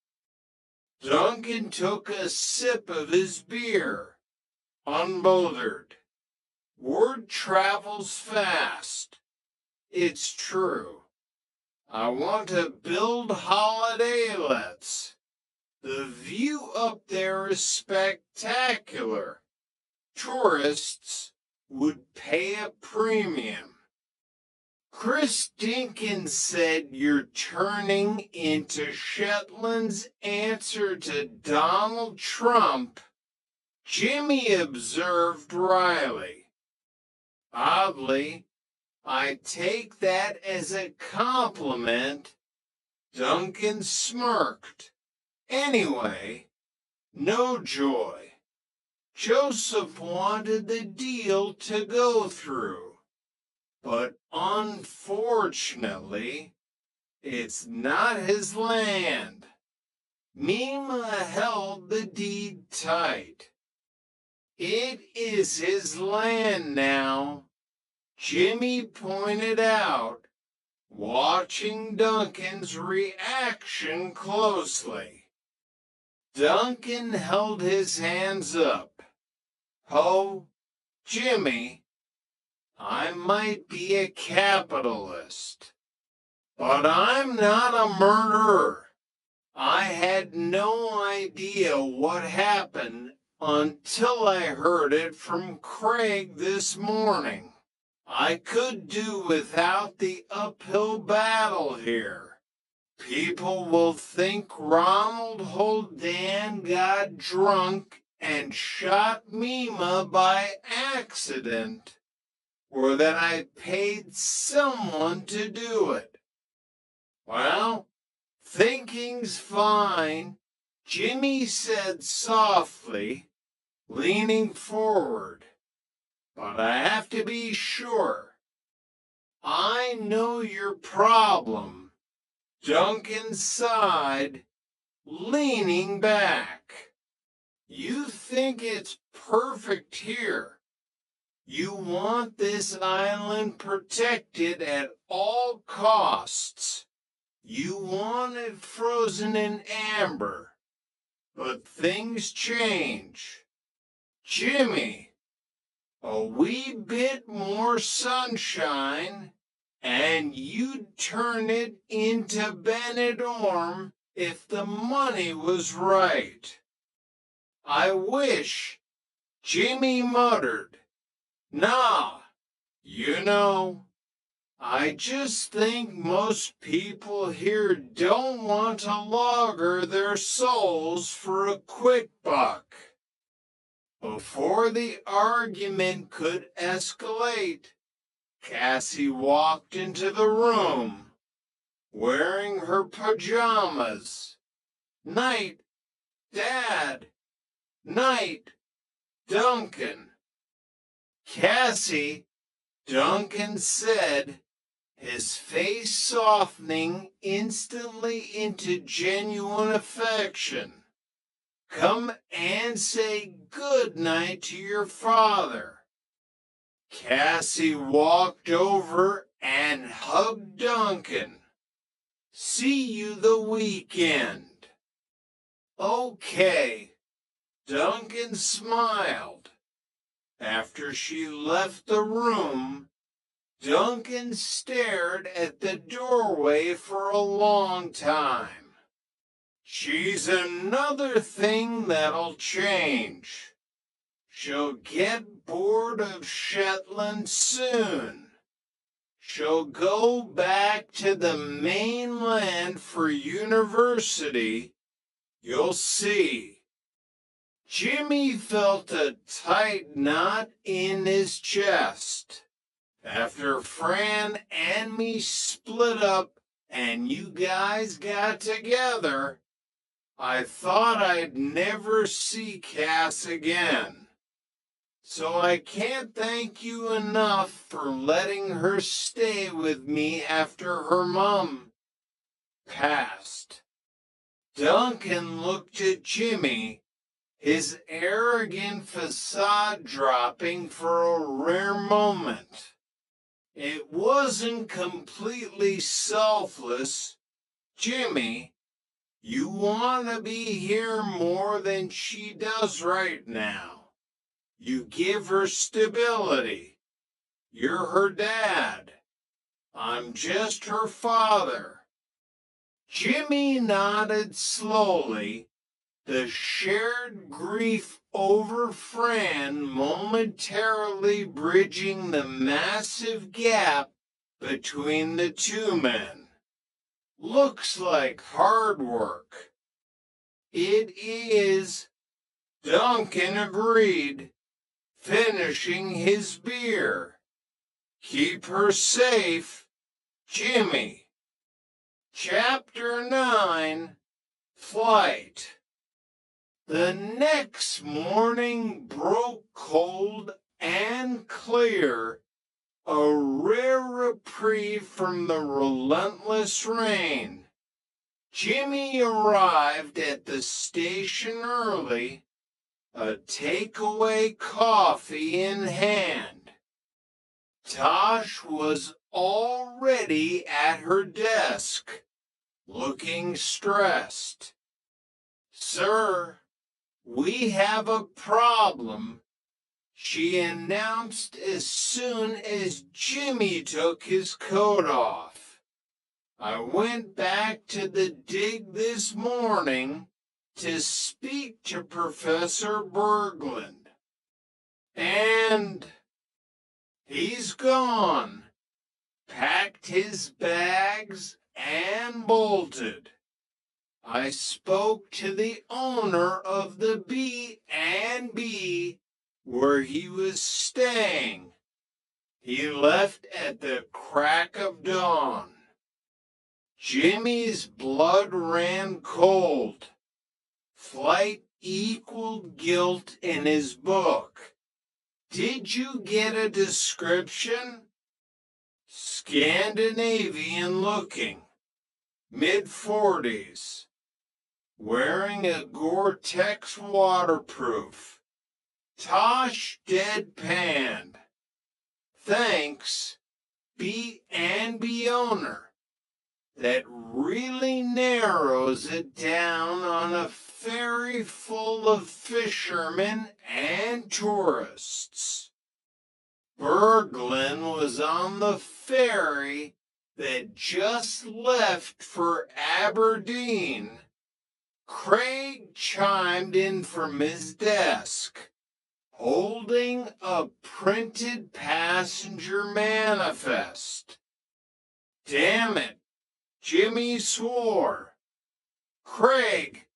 Duncan took a sip of his beer, unbothered. Word travels fast. It's true. I want to build holiday lets. The view up there is spectacular. Tourists would pay a premium. Chris Dinkins said you're turning into Shetland's answer to Donald Trump, Jimmy observed wryly. Oddly, I take that as a compliment. Duncan smirked. Anyway, no joy. Joseph wanted the deal to go through, but unfortunately, it's not his land. Mima held the deed tight. It is his land now, Jimmy pointed out, watching Duncan's reaction closely. Duncan held his hands up. Ho, Jimmy, I might be a capitalist, but I'm not a murderer. I had no idea what happened until I heard it from Craig this morning. I could do without the uphill battle here. People will think Ronald Holdan got drunk and shot Mima by accident, or that I paid someone to do it. Well, thinking's fine, Jimmy said softly, leaning forward. But I have to be sure. I know your problem. Duncan sighed, leaning back. You think it's perfect here. You want this island protected at all costs. You want it frozen in amber. But things change. Jimmy, a wee bit more sunshine, and you'd turn it into Benidorm if the money was right. I wish, Jimmy muttered. Nah, you know, I just think most people here don't want to lager their souls for a quick buck. Before the argument could escalate, Cassie walked into the room, wearing her pajamas. Night, Dad. Night, Duncan. Cassie, Duncan said, his face softening instantly into genuine affection. Come and say good night to your father. Cassie walked over and hugged Duncan. See you the weekend. Okay. Duncan smiled. After she left the room, Duncan stared at the doorway for a long time. She's another thing that'll change. She'll get bored of Shetland soon. She'll go back to the mainland for university. You'll see. Jimmy felt a tight knot in his chest. After Fran and me split up and you guys got together, I thought I'd never see Cass again. So I can't thank you enough for letting her stay with me after her mom passed. Duncan looked at Jimmy, his arrogant facade dropping for a rare moment. It wasn't completely selfless. Jimmy, you want to be here more than she does right now. You give her stability. You're her dad. I'm just her father. Jimmy nodded slowly, the shared grief over Fran momentarily bridging the massive gap between the two men. Looks like hard work. It is, Duncan agreed, finishing his beer. Keep her safe, Jimmy. Chapter 9, Flight. The next morning broke cold and clear, a rare reprieve from the relentless rain. Jimmy arrived at the station early, a takeaway coffee in hand. Tosh was already at her desk, looking stressed. "Sir, we have a problem," she announced as soon as Jimmy took his coat off. "I went back to the dig this morning to speak to Professor Berglund. And he's gone, packed his bags, and bolted. I spoke to the owner of the B&B where he was staying. He left at the crack of dawn." Jimmy's blood ran cold. Flight equaled guilt in his book. "Did you get a description?" "Scandinavian looking, mid-40s, wearing a Gore-Tex waterproof." Tosh deadpanned. "Thanks, B&B owner. That really narrows it down on a ferry full of fishermen and tourists." Berglund was on the ferry that just left for Aberdeen. Craig chimed in from his desk, holding a printed passenger manifest. "Damn it," Jimmy swore. "Craig,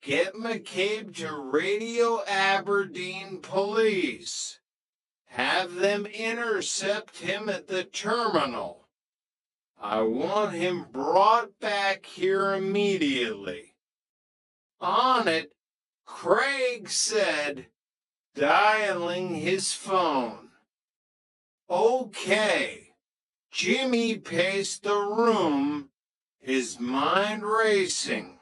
get McCabe to Radio Aberdeen Police. Have them intercept him at the terminal. I want him brought back here immediately." On it, Craig said, dialing his phone. "Okay." Jimmy paced the room, his mind racing.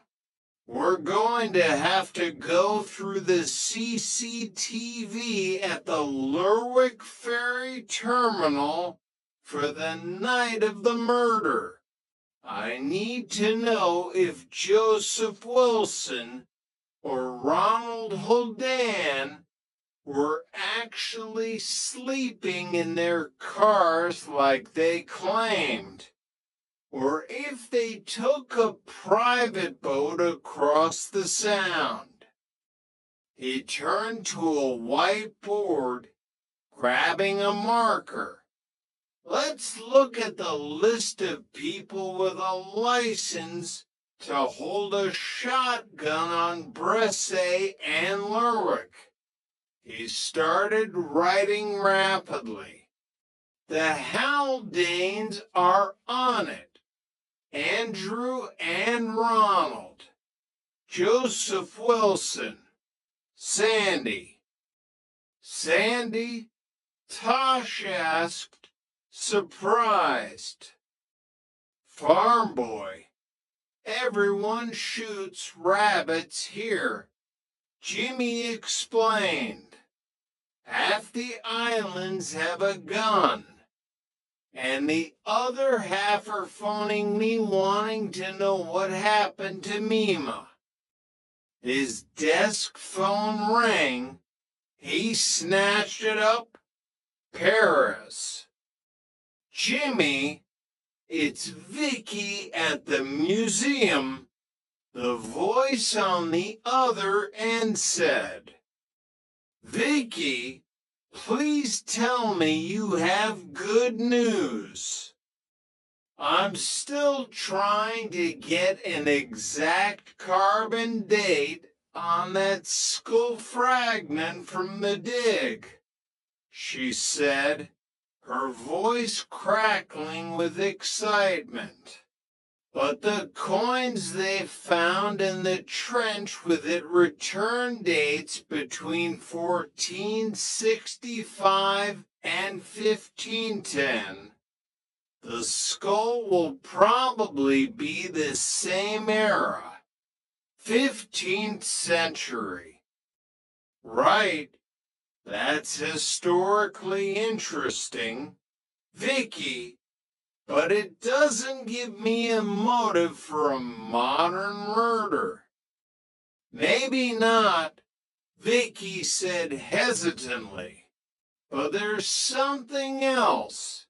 "We're going to have to go through the CCTV at the Lerwick Ferry Terminal for the night of the murder. I need to know if Joseph Wilson or Ronald Holdan were actually sleeping in their cars like they claimed, or if they took a private boat across the Sound." He turned to a whiteboard, grabbing a marker. "Let's look at the list of people with a license to hold a shotgun on Brescia and Lerwick." He started writing rapidly. "The Haldanes are on it. Andrew and Ronald. Joseph Wilson. Sandy." "Sandy?" Tosh asked, surprised. "Farm boy. Everyone shoots rabbits here," Jimmy explained. "Half the islands have a gun, and the other half are phoning me wanting to know what happened to Mima." His desk phone rang. He snatched it up. "Paris." "Jimmy, it's Vicky at the museum," the voice on the other end said. "Vicky, please tell me you have good news." "I'm still trying to get an exact carbon date on that skull fragment from the dig," she said, her voice crackling with excitement. "But the coins they found in the trench with it return dates between 1465 and 1510. The skull will probably be the same era, 15th century. Right, that's historically interesting, Vicky, but it doesn't give me a motive for a modern murder. Maybe not, Vicky said hesitantly, but there's something else.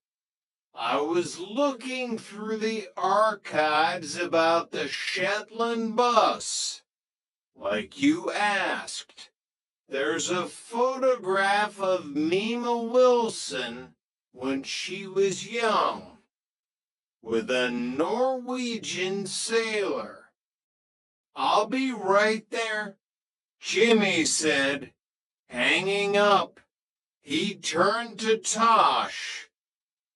I was looking through the archives about the Shetland bus, like you asked. There's a photograph of Mima Wilson when she was young, with a Norwegian sailor. I'll be right there, Jimmy said. Hanging up, he turned to Tosh.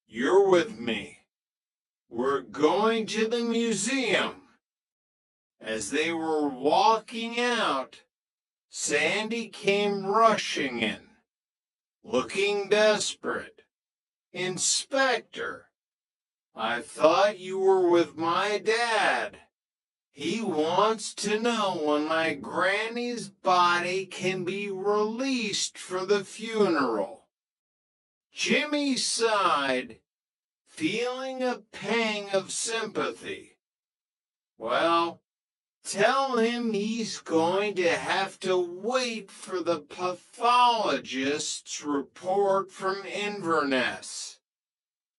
You're with me. We're going to the museum. As they were walking out, Sandy came rushing in, looking desperate. Inspector, I thought you were with my dad. He wants to know when my granny's body can be released for the funeral. Jimmy sighed, feeling a pang of sympathy. Well, tell him he's going to have to wait for the pathologist's report from Inverness.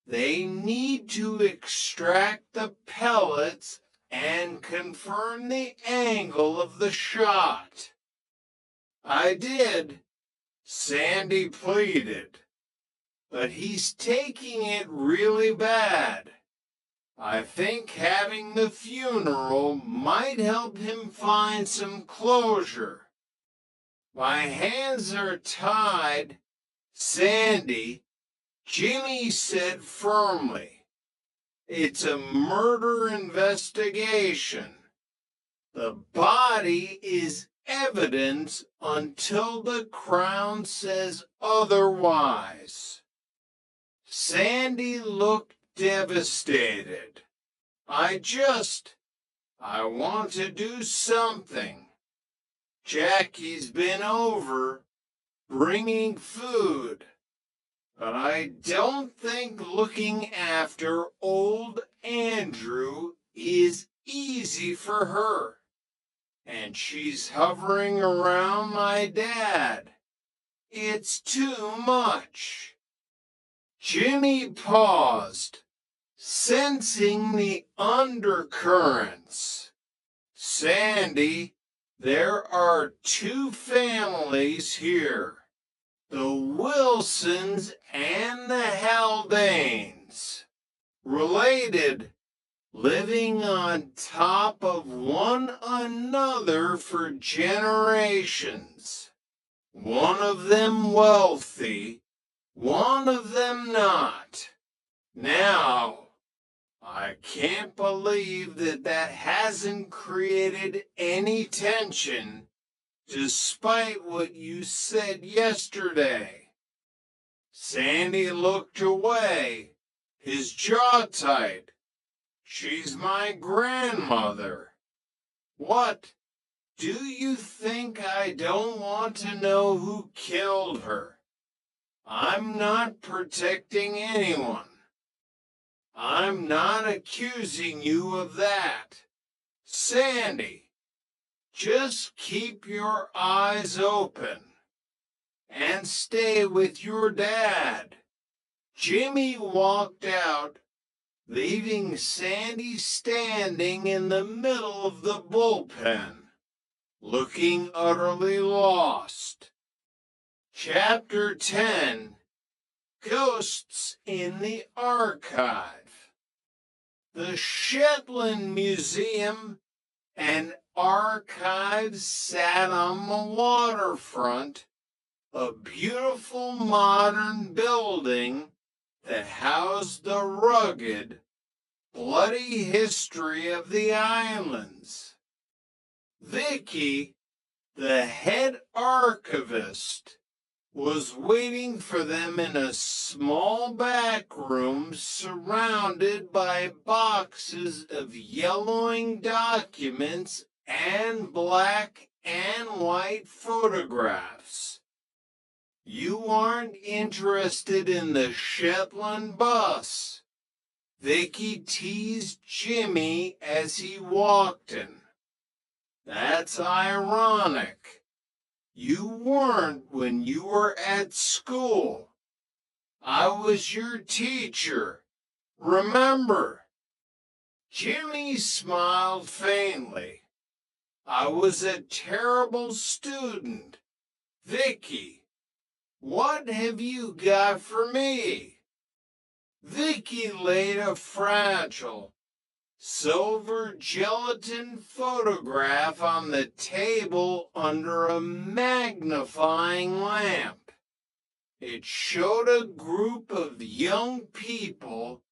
They need to extract the pellets and confirm the angle of the shot. I did, Sandy pleaded, but he's taking it really bad. I think having the funeral might help him find some closure. My hands are tied, Sandy, Jimmy said firmly. It's a murder investigation. The body is evidence until the Crown says otherwise. Sandy looked devastated. I want to do something. Jackie's been over, bringing food. But I don't think looking after old Andrew is easy for her. And she's hovering around my dad. It's too much. Jimmy paused, sensing the undercurrents. Sandy, there are two families here. The Wilsons and the Haldanes. Related, living on top of one another for generations. One of them wealthy, one of them not. Now, I can't believe that hasn't created any tension, despite what you said yesterday. Sandy looked away, his jaw tight. She's my grandmother. What? Do you think I don't want to know who killed her? I'm not protecting anyone. I'm not accusing you of that. Sandy, just keep your eyes open and stay with your dad. Jimmy walked out, leaving Sandy standing in the middle of the bullpen, looking utterly lost. Chapter 10, Ghosts in the Archive. The Shetland Museum and Archives sat on the waterfront, a beautiful modern building that housed the rugged, bloody history of the islands. Vicky, the head archivist, was waiting for them in a small back room surrounded by boxes of yellowing documents and black and white photographs. You aren't interested in the Shetland bus. Vicky teased Jimmy as he walked in. That's ironic. You weren't when you were at school. I was your teacher. Remember? Jimmy smiled faintly. I was a terrible student. Vicky, what have you got for me? Vicky laid a fragile, silver gelatin photograph on the table under a magnifying lamp. It showed a group of young people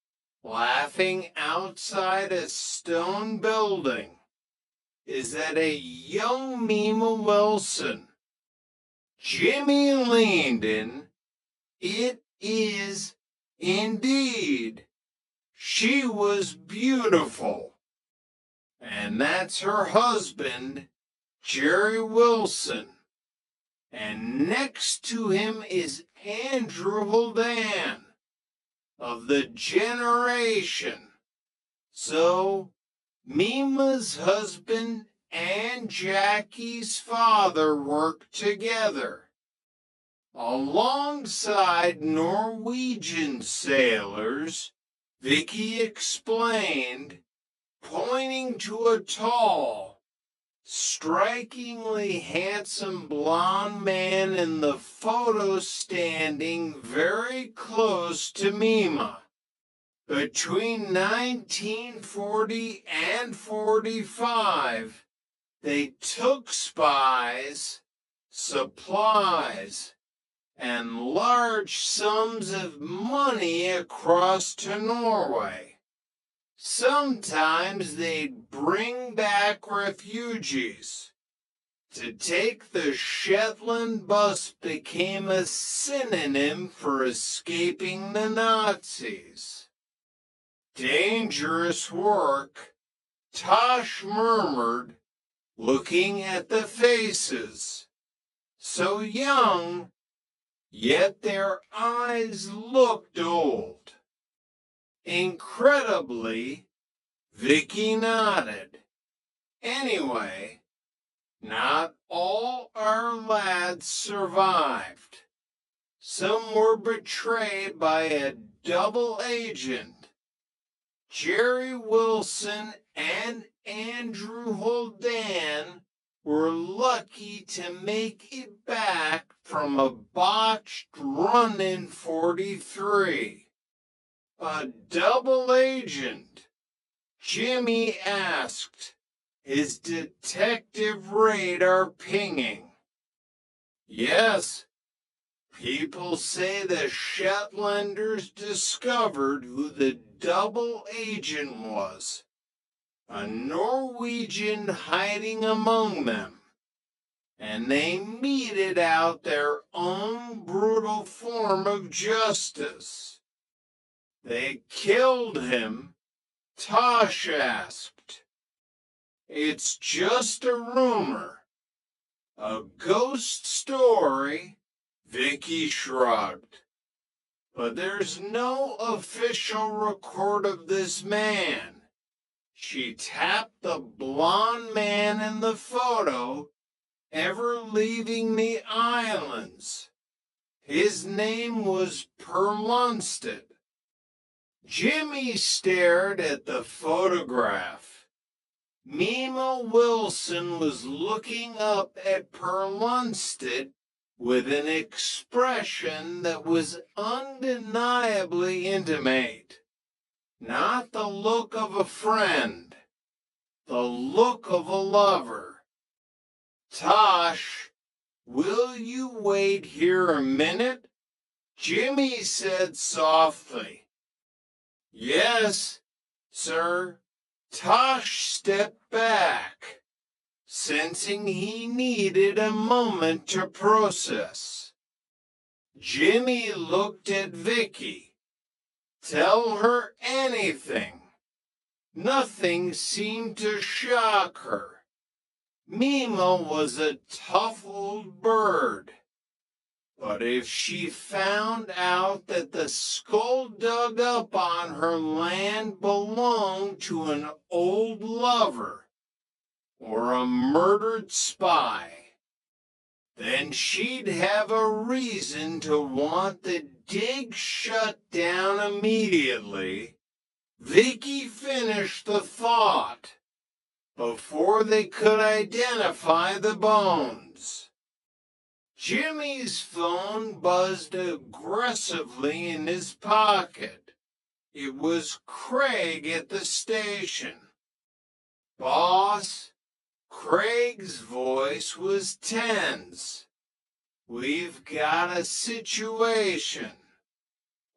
laughing outside a stone building. Is that a young Mima Wilson? Jimmy leaned in. It is indeed. She was beautiful. And that's her husband, Jerry Wilson. And next to him is Andrew Holdan of the generation. So, Mima's husband and Jackie's father worked together. Alongside Norwegian sailors, Vicky explained, pointing to a tall, strikingly handsome blonde man in the photo standing very close to Mima. Between 1940 and 45, they took spies, supplies, and large sums of money across to Norway. Sometimes they'd bring back refugees. To take the Shetland bus became a synonym for escaping the Nazis. Dangerous work, Tosh murmured, looking at the faces. So young, yet their eyes looked old. Incredibly, Vicky nodded. Anyway, not all our lads survived. Some were betrayed by a double agent. Jerry Wilson and Andrew Holdan were lucky to make it back from a botched run in 43. A double agent? Jimmy asked, his detective radar pinging. Yes, people say the Shetlanders discovered who the double agent was. A Norwegian hiding among them. And they meted out their own brutal form of justice. They killed him, Tosh asked. It's just a rumor. A ghost story, Vicky shrugged. But there's no official record of this man. She tapped the blonde man in the photo ever leaving the islands. His name was Per Lundstedt. Jimmy stared at the photograph. Mima Wilson was looking up at Per Lundstedt with an expression that was undeniably intimate. Not the look of a friend, the look of a lover. Tosh, will you wait here a minute? Jimmy said softly. Yes, sir. Tosh stepped back, sensing he needed a moment to process. Jimmy looked at Vicky. Tell her anything. Nothing seemed to shock her. Mima was a tough old bird. But if she found out that the skull dug up on her land belonged to an old lover or a murdered spy, then she'd have a reason to want the dig shut down immediately. Vicky finished the thought before they could identify the bones. Jimmy's phone buzzed aggressively in his pocket. It was Craig at the station. Boss, Craig's voice was tense. We've got a situation.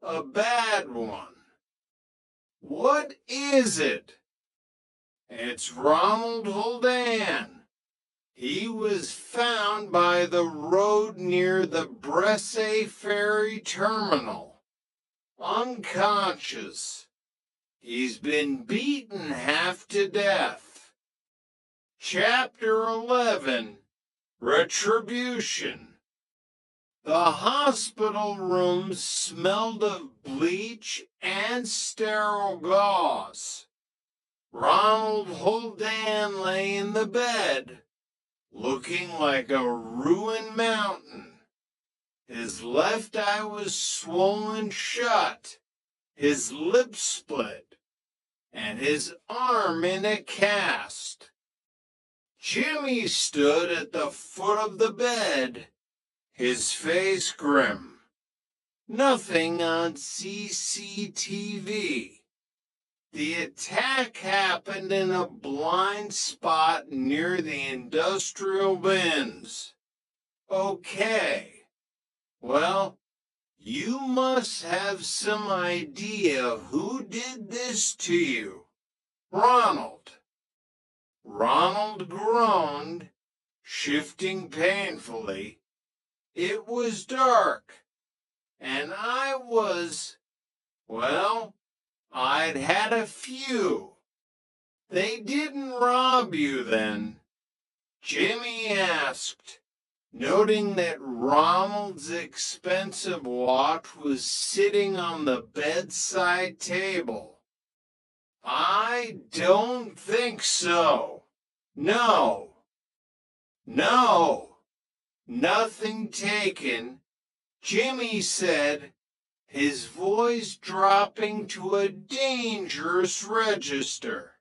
A bad one. What is it? It's Ronald Holdan. He was found by the road near the Bresse Ferry Terminal, unconscious. He's been beaten half to death. Chapter 11, Retribution. The hospital room smelled of bleach and sterile gauze. Ronald Holdan lay in the bed, looking like a ruined mountain. His left eye was swollen shut, his lips split, and his arm in a cast. Jimmy stood at the foot of the bed, his face grim. Nothing on CCTV. The attack happened in a blind spot near the industrial bins. Okay. Well, you must have some idea who did this to you. Ronald. Ronald groaned, shifting painfully. It was dark, and I was, well, I'd had a few. They didn't rob you then? Jimmy asked, noting that Ronald's expensive watch was sitting on the bedside table. I don't think so. No. No. Nothing taken. Jimmy said, his voice dropping to a dangerous register.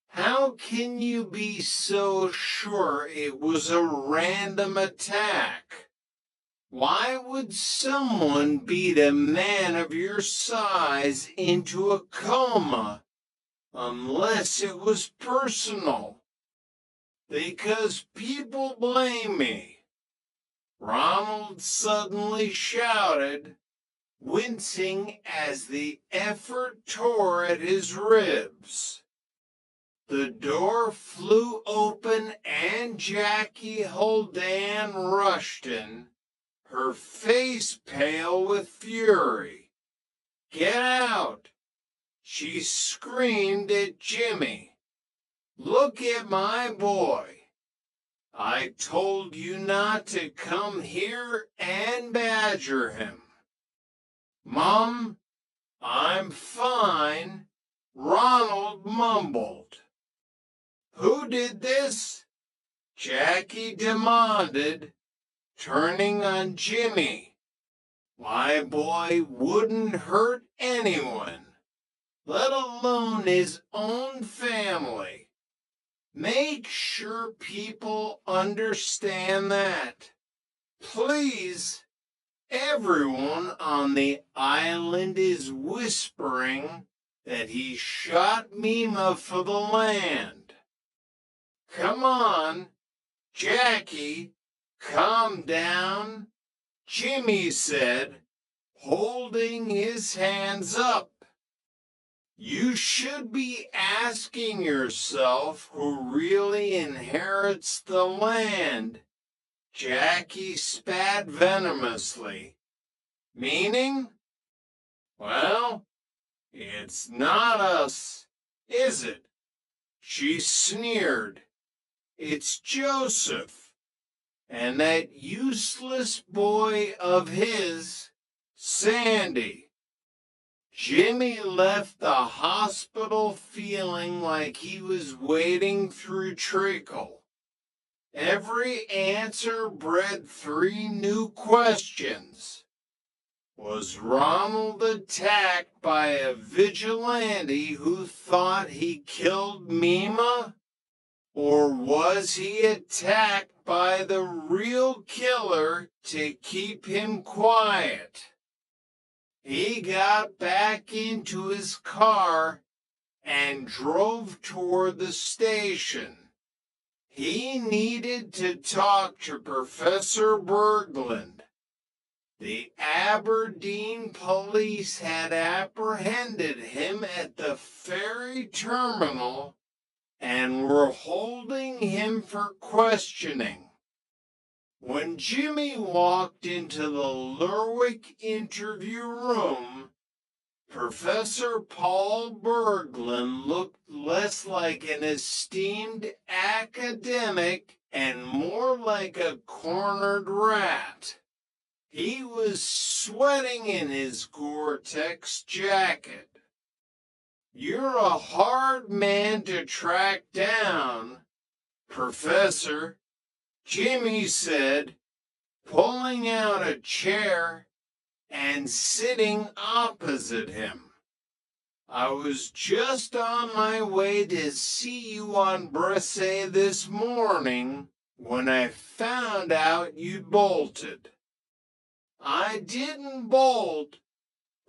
How can you be so sure it was a random attack? Why would someone beat a man of your size into a coma unless it was personal? Because people blame me. Ronald suddenly shouted, wincing as the effort tore at his ribs. The door flew open and Jackie Holdan rushed in, her face pale with fury. Get out! She screamed at Jimmy. Look at my boy. I told you not to come here and badger him. Mom, I'm fine, Ronald mumbled. Who did this? Jackie demanded, turning on Jimmy. My boy wouldn't hurt anyone, let alone his own family. Make sure people understand that. Please. Everyone on the island is whispering that he shot Mima for the land. Come on, Jackie, calm down, Jimmy said, holding his hands up. You should be asking yourself who really inherits the land. Jackie spat venomously. Meaning? Well, it's not us, is it? She sneered. It's Joseph, and that useless boy of his, Sandy. Jimmy left the hospital feeling like he was wading through treacle. Every answer bred 3 new questions. Was Ronald attacked by a vigilante who thought he killed Mima? Or was he attacked by the real killer to keep him quiet? He got back into his car and drove toward the station. He needed to talk to Professor Berglund. The Aberdeen police had apprehended him at the ferry terminal and were holding him for questioning. When Jimmy walked into the Lerwick interview room, Professor Paul Berglund looked less like an esteemed academic and more like a cornered rat. He was sweating in his Gore-Tex jacket. You're a hard man to track down, Professor, Jimmy said, pulling out a chair and sitting opposite him. I was just on my way to see you on Bresse this morning when I found out you'd bolted. I didn't bolt,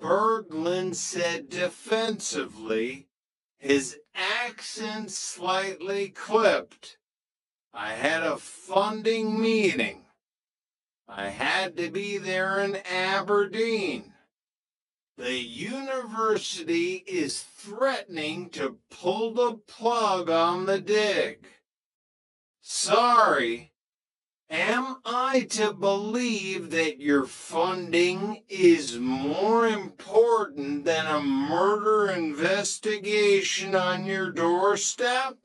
Berglund said defensively, his accent slightly clipped. I had a funding meeting. I had to be there in Aberdeen. The university is threatening to pull the plug on the dig. Sorry, am I to believe that your funding is more important than a murder investigation on your doorstep?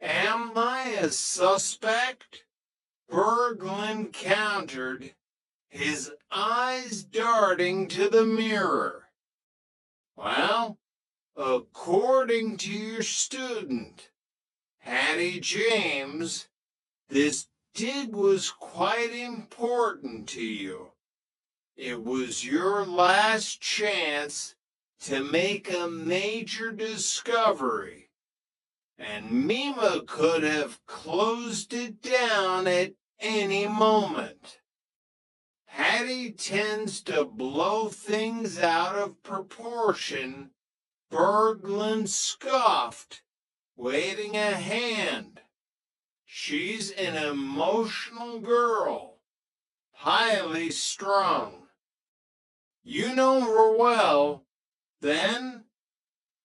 Am I a suspect? Berglund countered, his eyes darting to the mirror. Well, according to your student, Hattie James, this dig was quite important to you. It was your last chance to make a major discovery. And Mima could have closed it down at any moment. Hattie tends to blow things out of proportion, Berglund scoffed, waving a hand. She's an emotional girl, highly strung. You know her well, then?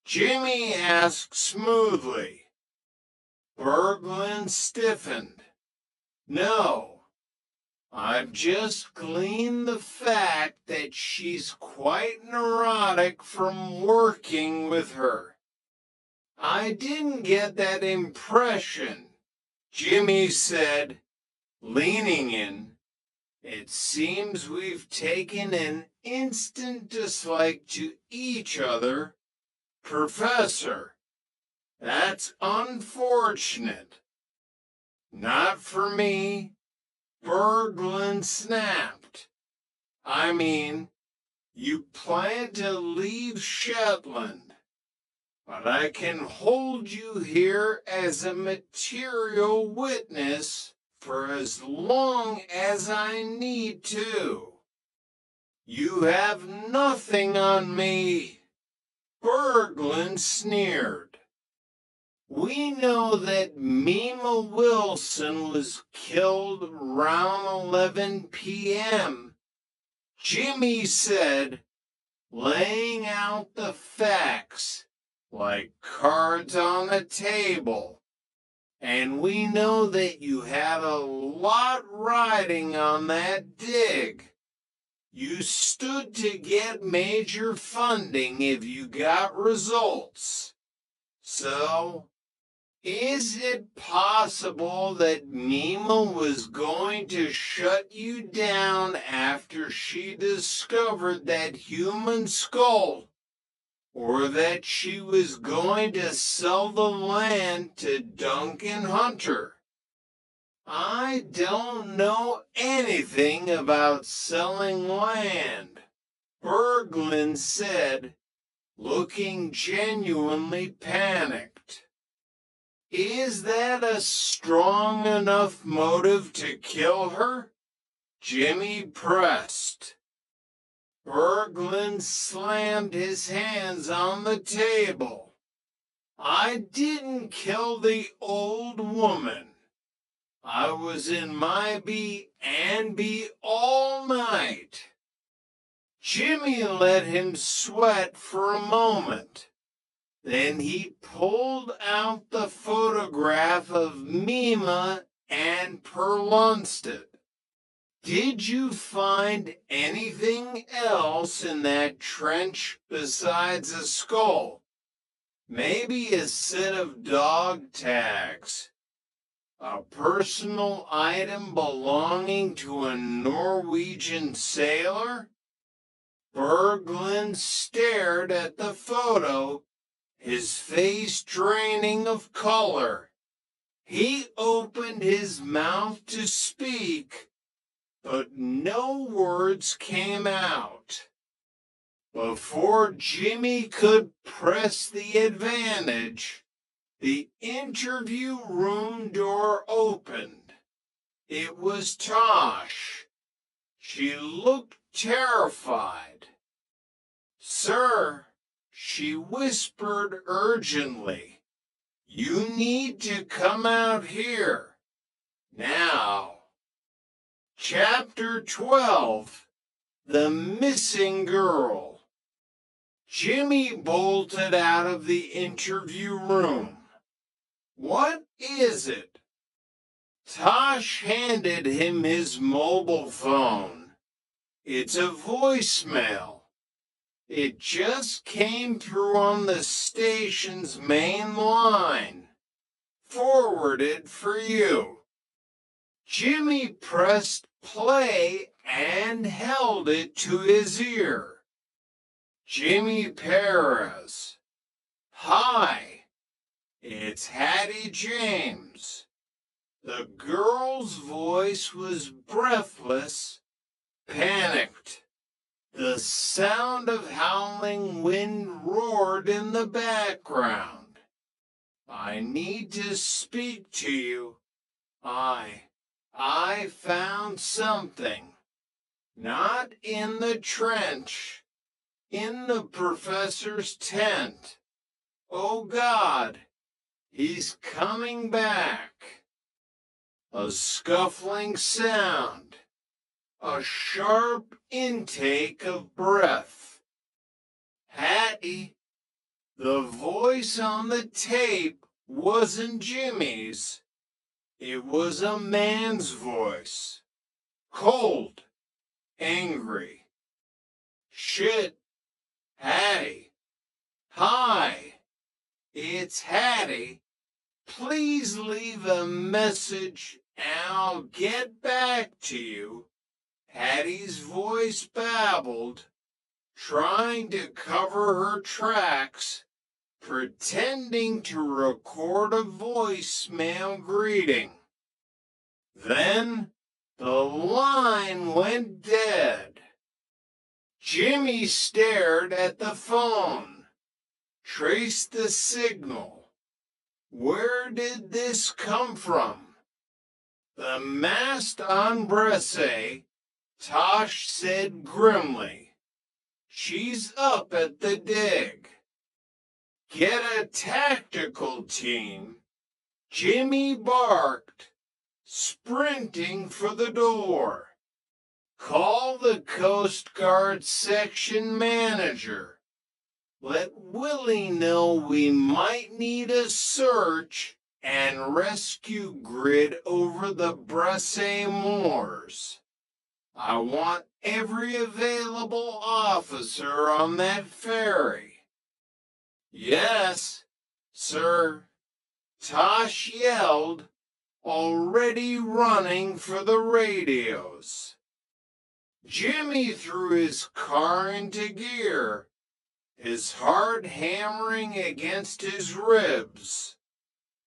Jimmy asked smoothly. Berglund stiffened. No, I've just gleaned the fact that she's quite neurotic from working with her. I didn't get that impression, Jimmy said, leaning in. It seems we've taken an instant dislike to each other, Professor. That's unfortunate. Not for me, Berglund snapped. I mean, you plan to leave Shetland, but I can hold you here as a material witness for as long as I need to. You have nothing on me, Berglund sneered. We know that Mima Wilson was killed around 11 p.m., Jimmy said, laying out the facts like cards on the table. And we know that you had a lot riding on that dig. You stood to get major funding if you got results. So, is it possible that Mima was going to shut you down after she discovered that human skull? Or that she was going to sell the land to Duncan Hunter? I don't know anything about selling land, Berglund said, looking genuinely panicked. Is that a strong enough motive to kill her? Jimmy pressed. Berglund slammed his hands on the table. I didn't kill the old woman. I was in my B&B all night. Jimmy let him sweat for a moment. Then he pulled out the photograph of Mima and Perlunstead. Did you find anything else in that trench besides a skull? Maybe a set of dog tags. A personal item belonging to a Norwegian sailor? Berglund stared at the photo, his face draining of color. He opened his mouth to speak, but no words came out. Before Jimmy could press the advantage, the interview room door opened. It was Tosh. She looked terrified. Sir, she whispered urgently, you need to come out here. Now. Chapter 12, The Missing Girl. Jimmy bolted out of the interview room. What is it? Tosh handed him his mobile phone. It's a voicemail. It just came through on the station's main line. Forwarded for you. Jimmy pressed play and held it to his ear. Jimmy Perez. Hi, it's Hattie James. The girl's voice was breathless, panicked. The sound of howling wind roared in the background. I need to speak to you. I found something. Not in the trench. In the professor's tent. Oh God, he's coming back. A scuffling sound. A sharp intake of breath. Hattie, the voice on the tape wasn't Jimmy's. It was a man's voice. Cold. Angry. Shit. Hattie. Hi. It's Hattie. Please leave a message and I'll get back to you. Hattie's voice babbled, trying to cover her tracks, pretending to record a voicemail greeting. Then the line went dead. Jimmy stared at the phone, traced the signal. Where did this come from? The mast on Bresse, Tosh said grimly. She's up at the dig. Get a tactical team. Jimmy barked, sprinting for the door. Call the Coast Guard section manager. Let Willie know we might need a search and rescue grid over the Bresse moors. I want every available officer on that ferry. Yes, sir, Tosh yelled, already running for the radios. Jimmy threw his car into gear, his heart hammering against his ribs.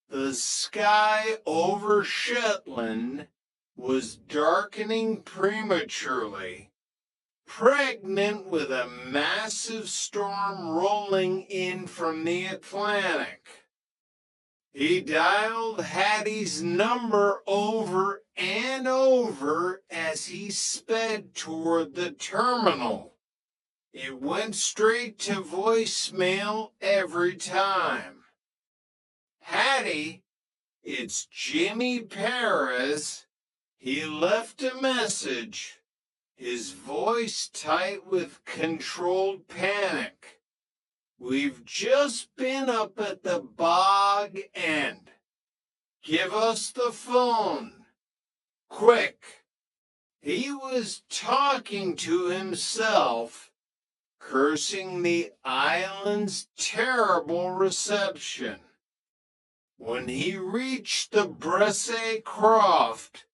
The sky over Shetland was darkening prematurely, pregnant with a massive storm rolling in from the Atlantic. He dialed Hattie's number over and over as he sped toward the terminal. It went straight to voicemail every time. Hattie, it's Jimmy Paris. He left a message, his voice tight with controlled panic. We've just been up at the bog end. Give us the phone. Quick. He was talking to himself, cursing the island's terrible reception. When he reached the Bresse Croft,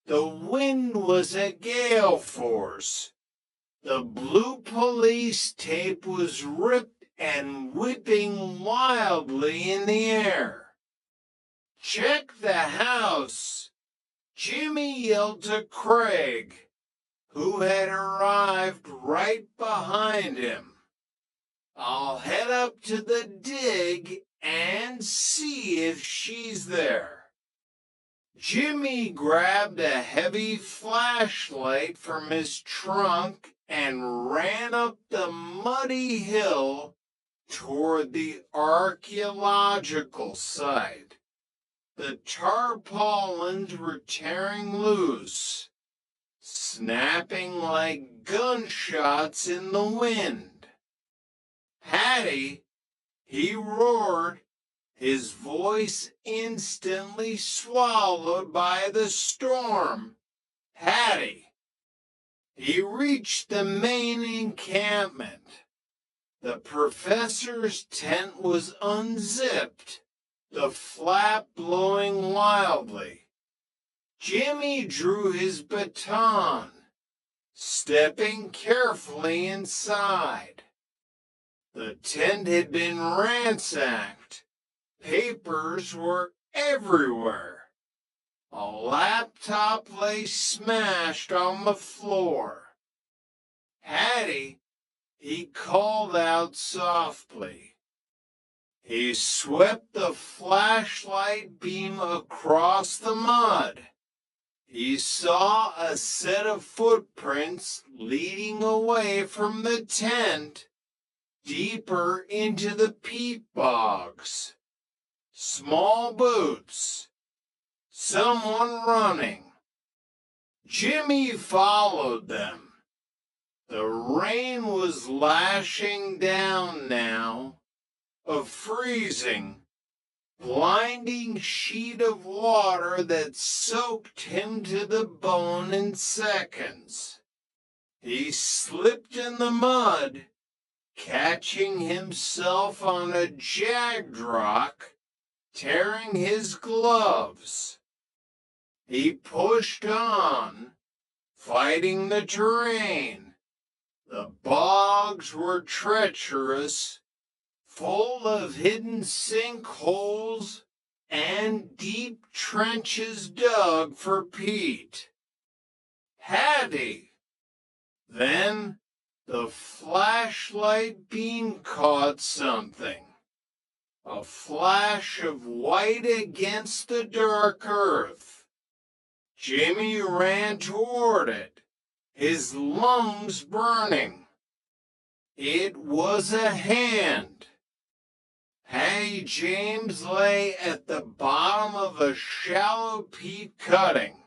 the wind was at gale force. The blue police tape was ripped and whipping wildly in the air. Check the house, Jimmy yelled to Craig, who had arrived right behind him. I'll head up to the dig and see if she's there. Jimmy grabbed a heavy flashlight from his trunk and ran up the muddy hill toward the archaeological site. The tarpaulins were tearing loose, snapping like gunshots in the wind. Hattie, he roared, his voice instantly swallowed by the storm. Hattie. He reached the main encampment. The professor's tent was unzipped, the flap blowing wildly. Jimmy drew his baton, stepping carefully inside. The tent had been ransacked. Papers were everywhere. A laptop lay smashed on the floor. Hattie, he called out softly. He swept the flashlight beam across the mud. He saw a set of footprints leading away from the tent, deeper into the peat bogs. Small boots. Someone running. Jimmy followed them. The rain was lashing down now, a freezing, blinding sheet of water that soaked him to the bone in seconds. He slipped in the mud, catching himself on a jagged rock, tearing his gloves. He pushed on, fighting the terrain. The bogs were treacherous, full of hidden sinkholes and deep trenches dug for peat. Hattie. Then the flashlight beam caught something. A flash of white against the dark earth. Jimmy ran toward it, his lungs burning. It was a hand. Hattie James lay at the bottom of a shallow peat cutting.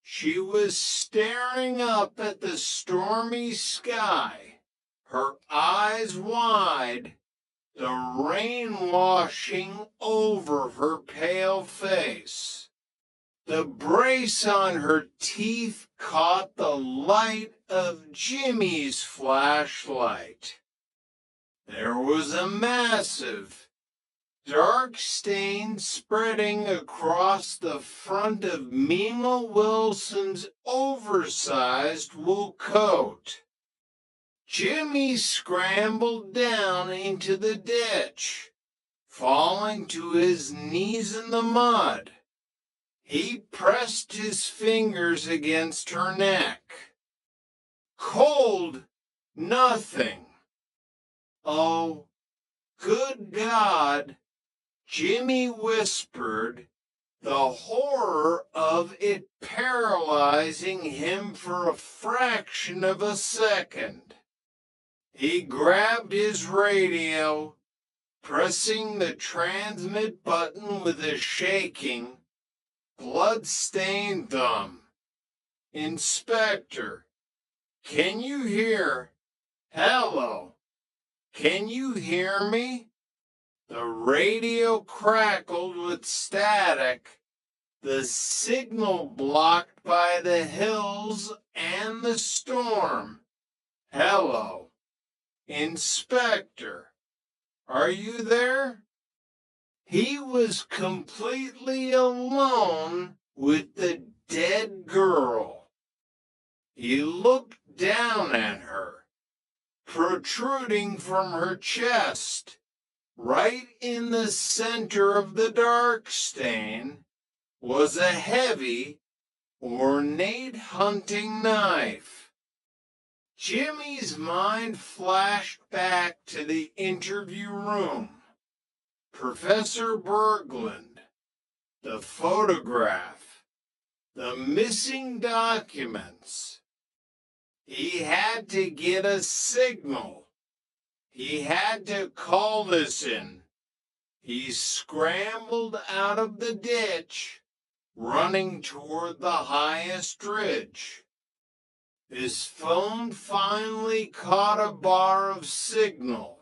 She was staring up at the stormy sky, her eyes wide, the rain washing over her pale face. The brace on her teeth caught the light of Jimmy's flashlight. There was a massive, dark stain spreading across the front of Mima Wilson's oversized wool coat. Jimmy scrambled down into the ditch, falling to his knees in the mud. He pressed his fingers against her neck. Cold, nothing. Oh, good God, Jimmy whispered, the horror of it paralyzing him for a fraction of a second. He grabbed his radio, pressing the transmit button with a shaking, blood-stained thumb. Inspector, can you hear? Hello, can you hear me? The radio crackled with static, the signal blocked by the hills and the storm. Hello, Inspector, are you there? He was completely alone with the dead girl. He looked down at her. Protruding from her chest, right in the center of the dark stain, was a heavy, ornate hunting knife. Jimmy's mind flashed back to the interview room. Professor Berglund, the photograph, the missing documents. He had to get a signal. He had to call this in. He scrambled out of the ditch, running toward the highest ridge. His phone finally caught a bar of signal.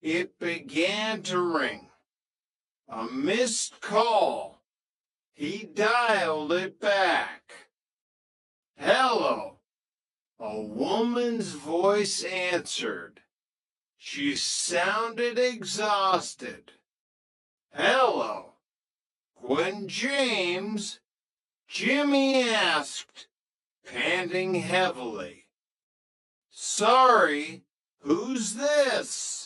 It began to ring. A missed call. He dialed it back. Hello. A woman's voice answered. She sounded exhausted. Hello. When James, Jimmy asked, panting heavily. Sorry, who's this?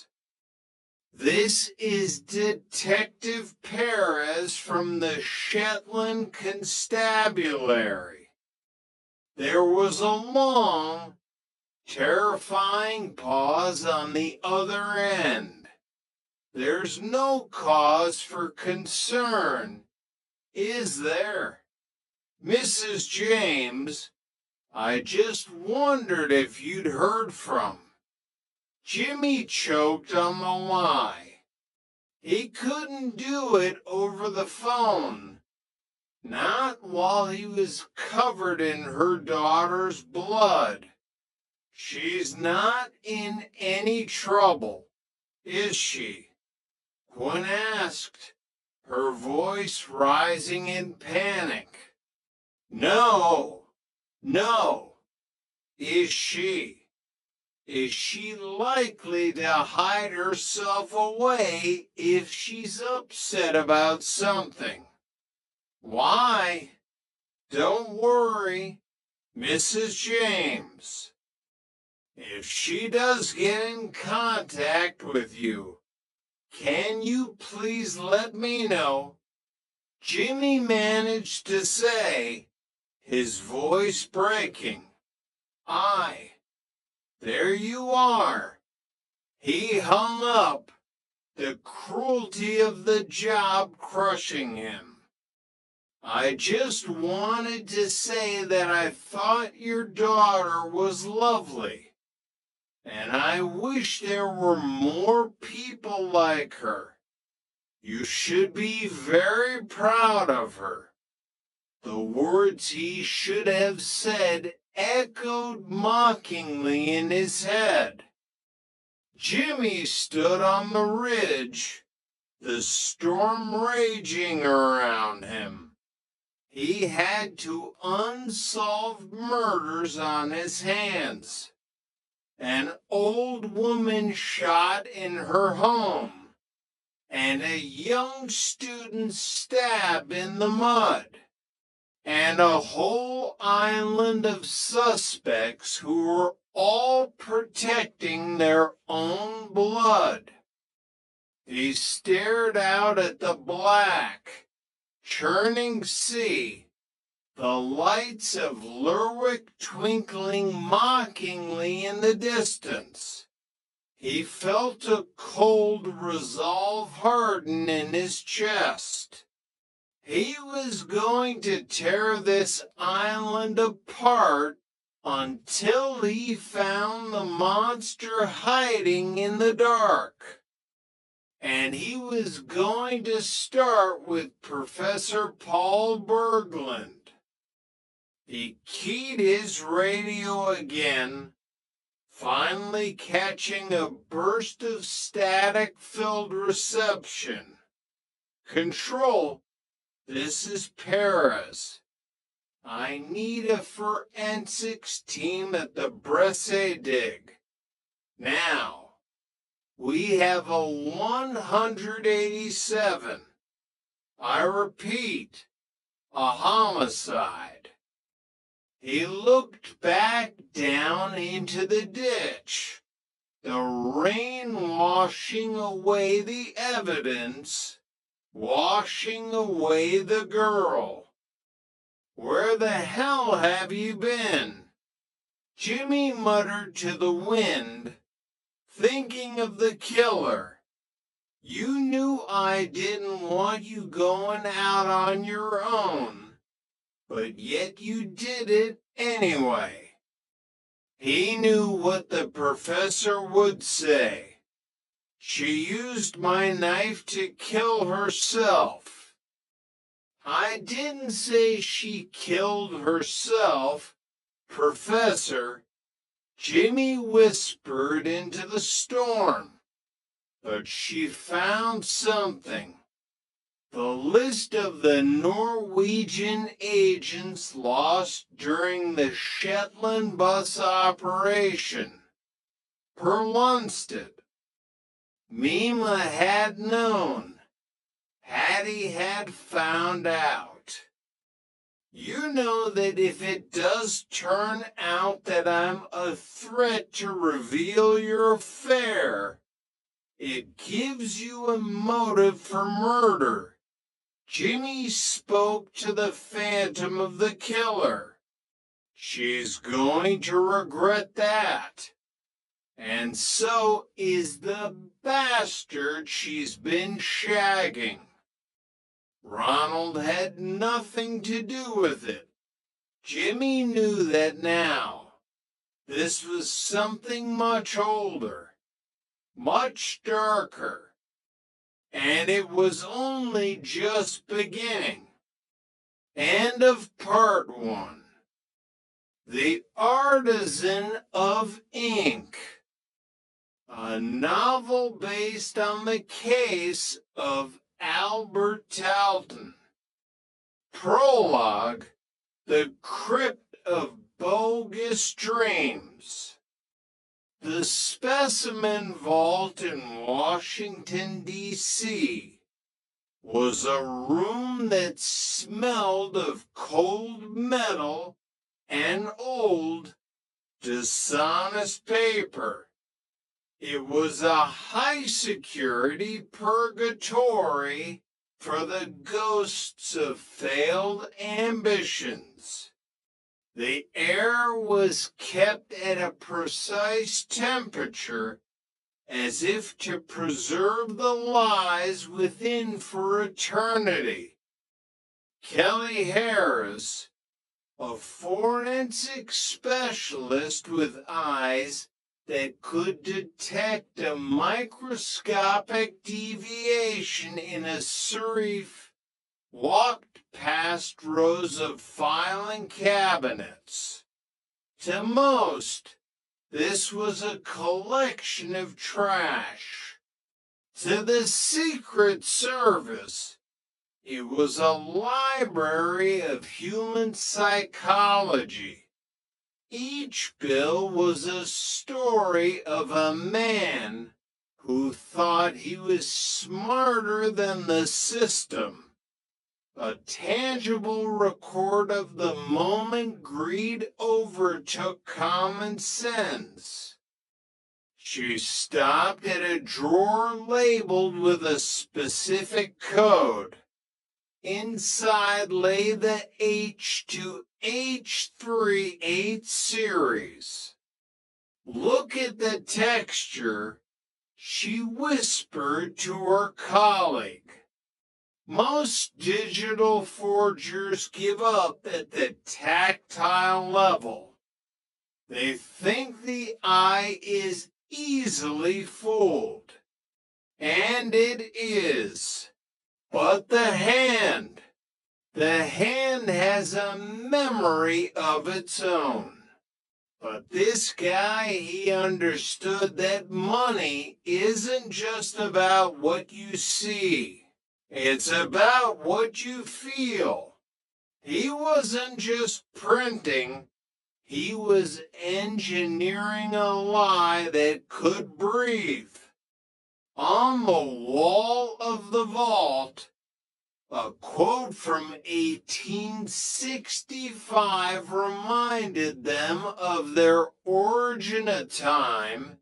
This is Detective Perez from the Shetland Constabulary. There was a long, terrifying pause on the other end. There's no cause for concern, is there? Mrs. James, I just wondered if you'd heard from. Jimmy choked on the lie. He couldn't do it over the phone. Not while he was covered in her daughter's blood. She's not in any trouble, is she? When asked, her voice rising in panic. No, no. Is she? Is she likely to hide herself away if she's upset about something? Why? Don't worry, Mrs. James. If she does get in contact with you, can you please let me know? Jimmy managed to say, his voice breaking. There you are. He hung up, the cruelty of the job crushing him. I just wanted to say that I thought your daughter was lovely, and I wish there were more people like her. You should be very proud of her. The words he should have said echoed mockingly in his head. Jimmy stood on the ridge, the storm raging around him. He had two unsolved murders on his hands. An old woman shot in her home, and a young student stabbed in the mud, and a whole island of suspects who were all protecting their own blood. He stared out at the black, churning sea, the lights of Lerwick twinkling mockingly in the distance. He felt a cold resolve harden in his chest. He was going to tear this island apart until he found the monster hiding in the dark. And he was going to start with Professor Paul Berglund. He keyed his radio again, finally catching a burst of static-filled reception. Control, this is Paris. I need a forensics team at the Bresse dig. Now, we have a 187. I repeat, a homicide. He looked back down into the ditch, the rain washing away the evidence, washing away the girl. Where the hell have you been? Jimmy muttered to the wind, thinking of the killer. You knew I didn't want you going out on your own, but yet you did it anyway. He knew what the professor would say. She used my knife to kill herself. I didn't say she killed herself, Professor. Jimmy whispered into the storm. But she found something. The list of the Norwegian agents lost during the Shetland bus operation. Per Lundstedt. Mima had known. Hattie had found out. You know that if it does turn out that I'm a threat to reveal your affair, it gives you a motive for murder. Jimmy spoke to the phantom of the killer. She's going to regret that. And so is the bastard she's been shagging. Ronald had nothing to do with it. Jimmy knew that now. This was something much older, much darker, and it was only just beginning. End of part 1. The Artisan of Ink, a novel based on the case of Albert Talton. Prologue, The Crypt of Bogus Dreams. The specimen vault in Washington, D.C. was a room that smelled of cold metal and old, dishonest paper. It was a high-security purgatory for the ghosts of failed ambitions. The air was kept at a precise temperature, as if to preserve the lies within for eternity. Kelly Harris, a forensic specialist with eyes that could detect a microscopic deviation in a serif, walked past rows of filing cabinets. To most, this was a collection of trash. To the Secret Service, It was a library of human psychology. Each bill was a story of a man who thought he was smarter than the system. A tangible record of the moment greed overtook common sense. She stopped at a drawer labeled with a specific code. Inside lay the H to H38 series. Look at the texture, she whispered to her colleague. Most digital forgers give up at the tactile level. They think the eye is easily fooled. And it is. But the hand has a memory of its own. But this guy, he understood that money isn't just about what you see. It's about what you feel. He wasn't just printing. He was engineering a lie that could breathe. On the wall of the vault, a quote from 1865 reminded them of their origin, a time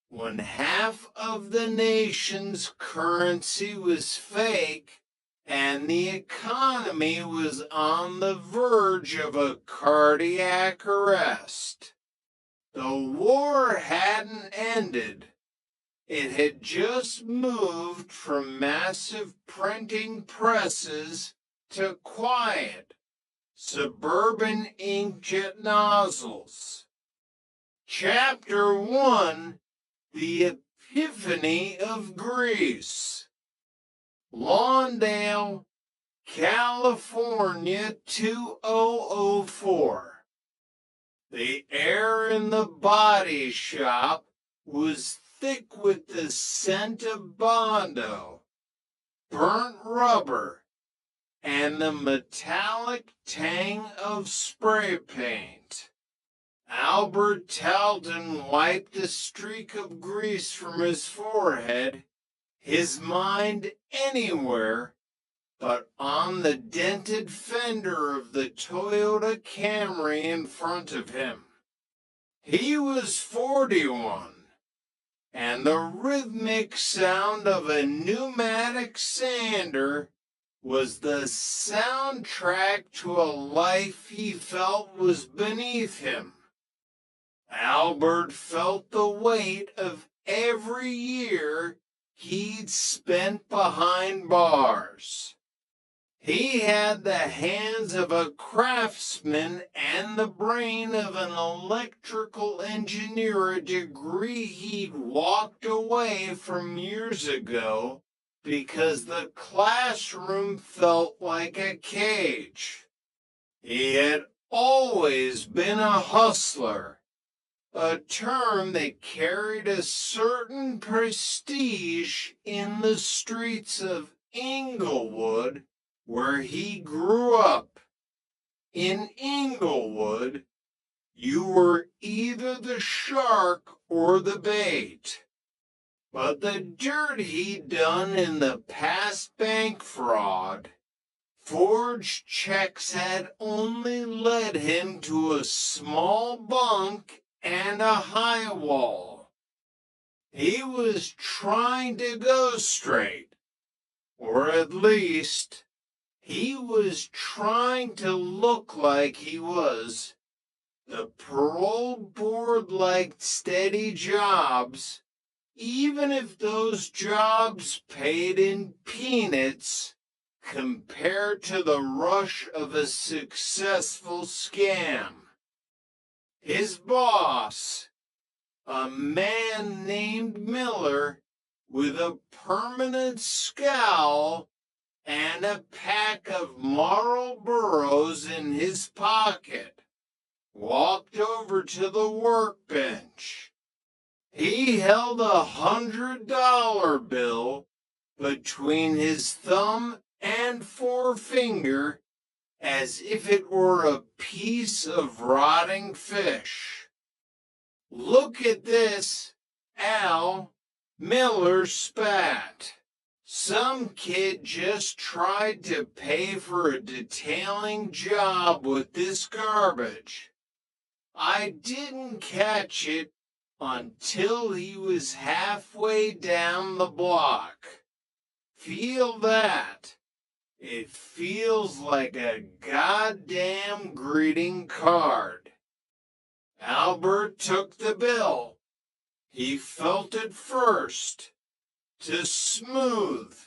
when half of the nation's currency was fake and the economy was on the verge of a cardiac arrest. The war hadn't ended. It had just moved from massive printing presses to quiet, suburban inkjet nozzles. Chapter 1, The Epiphany of Greece. Lawndale, California 2004. The air in the body shop was thick with the scent of Bondo, burnt rubber, and the metallic tang of spray paint. Albert Talton wiped a streak of grease from his forehead, his mind anywhere but on the dented fender of the Toyota Camry in front of him. He was 41. And the rhythmic sound of a pneumatic sander was the soundtrack to a life he felt was beneath him. Albert felt the weight of every year he'd spent behind bars. He had the hands of a craftsman and the brain of an electrical engineer, a degree he'd walked away from years ago because the classroom felt like a cage. He had always been a hustler, a term that carried a certain prestige in the streets of Inglewood, where he grew up. In Inglewood, you were either the shark or the bait. But the dirt he'd done in the past bank fraud, forged checks had only led him to a small bunk and a high wall. He was trying to go straight, or at least he was trying to look like he was. The parole board liked steady jobs, even if those jobs paid in peanuts compared to the rush of a successful scam. His boss, a man named Miller with a permanent scowl and a pack of Marlboros in his pocket, walked over to the workbench. He held $100 bill between his thumb and forefinger as if it were a piece of rotting fish. Look at this, Al. Miller spat. Some kid just tried to pay for a detailing job with this garbage. I didn't catch it until he was halfway down the block. Feel that? It feels like a goddamn greeting card. Albert took the bill. He felt it first. Too smooth.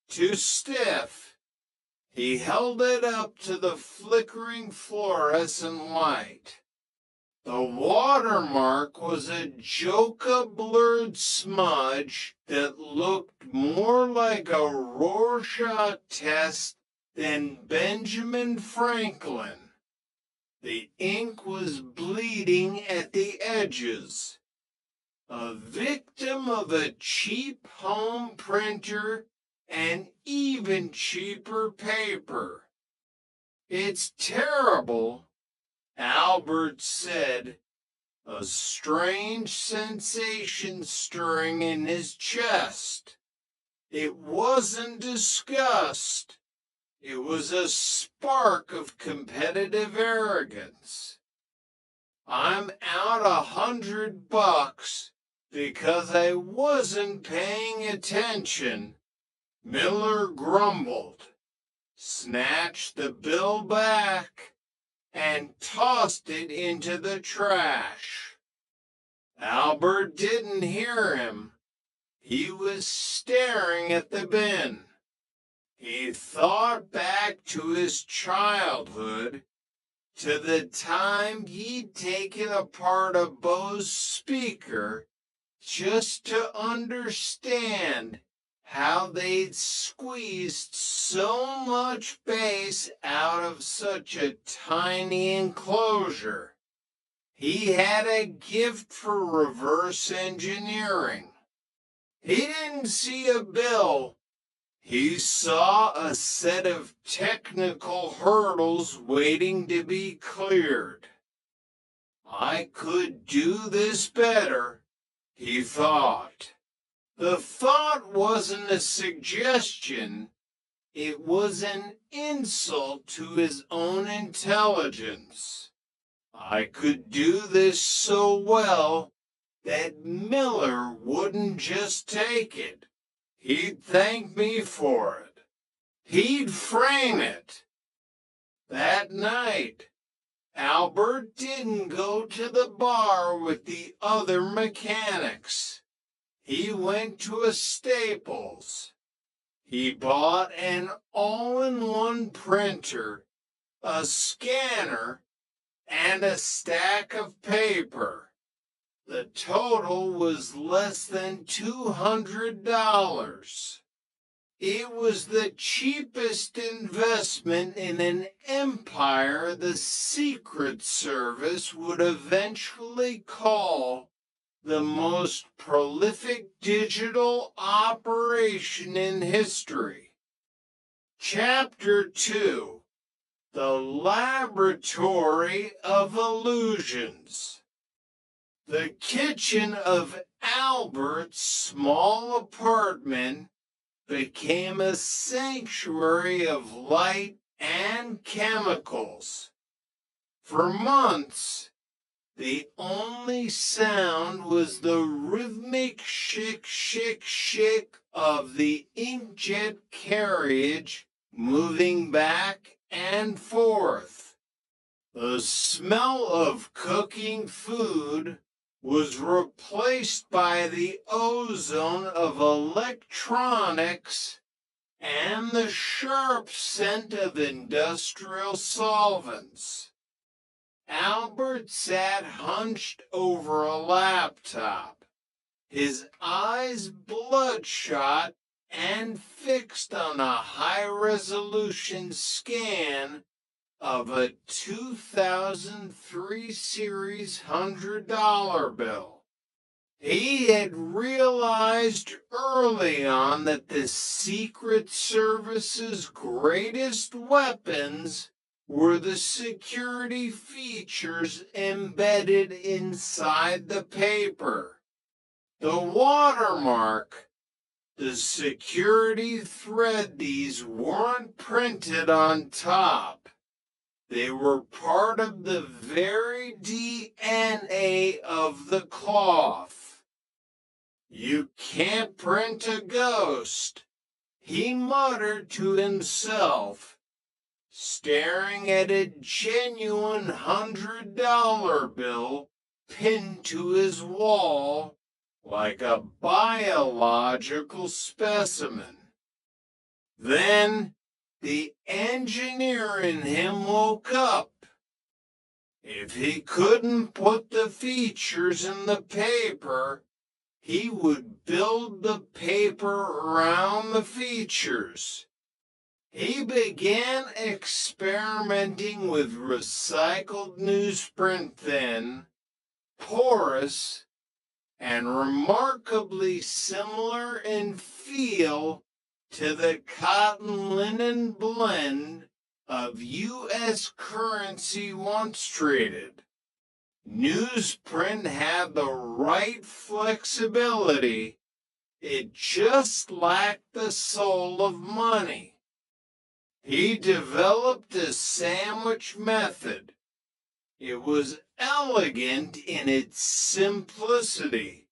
Too stiff. He held it up to the flickering fluorescent light. The watermark was a joke-a-blurred smudge that looked more like a Rorschach test than Benjamin Franklin. The ink was bleeding at the edges. A victim of a cheap home printer and even cheaper paper. It's terrible, Albert said, a strange sensation stirring in his chest. It wasn't disgust. It was a spark of competitive arrogance. I'm out $100 because I wasn't paying attention, Miller grumbled, snatched the bill back, and tossed it into the trash. Albert didn't hear him. He was staring at the bin. He thought back to his childhood, to the time he'd taken apart a Bose speaker just to understand how they'd squeezed so much bass out of such a tiny enclosure. He had a gift for reverse engineering. He didn't see a bill. He saw a set of technical hurdles waiting to be cleared. I could do this better, he thought. The thought wasn't a suggestion. It was an insult to his own intelligence. I could do this so well that Miller wouldn't just take it. He'd thank me for it. He'd frame it. That night, Albert didn't go to the bar with the other mechanics. He went to a Staples. He bought an all-in-one printer, a scanner, and a stack of paper. The total was less than $200. It was the cheapest investment in an empire the Secret Service would eventually call the most prolific digital operation in history. Chapter 2, The Laboratory of Illusions. The kitchen of Albert's small apartment became a sanctuary of light and chemicals. For months, the only sound was the rhythmic shick of the inkjet carriage moving back and forth. The smell of cooking food was replaced by the ozone of electronics and the sharp scent of industrial solvents. Albert sat hunched over a laptop, his eyes bloodshot and fixed on a high-resolution scan of a 2003 series $100 bill. He had realized early on that the Secret Service's greatest weapons were the security features embedded inside the paper. The watermark, the security thread, these weren't printed on top. They were part of the very DNA of the cloth. You can't print a ghost, he muttered to himself, staring at a genuine $100 bill pinned to his wall like a biological specimen. Then the engineer in him woke up. If he couldn't put the features in the paper, he would build the paper around the features. He began experimenting with recycled newsprint thin, porous, and remarkably similar in feel to the cotton linen blend of U.S. currency once traded. Newsprint had the right flexibility, it just lacked the soul of money. He developed a sandwich method. It was elegant in its simplicity.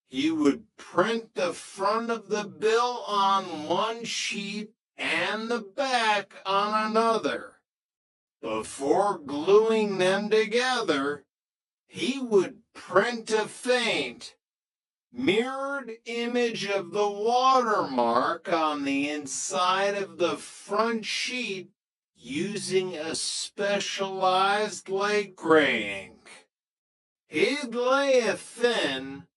He would print the front of the bill on one sheet and the back on another. Before gluing them together, he would print a faint, mirrored image of the watermark on the inside of the front sheet using a specialized light gray ink. He'd lay a thin,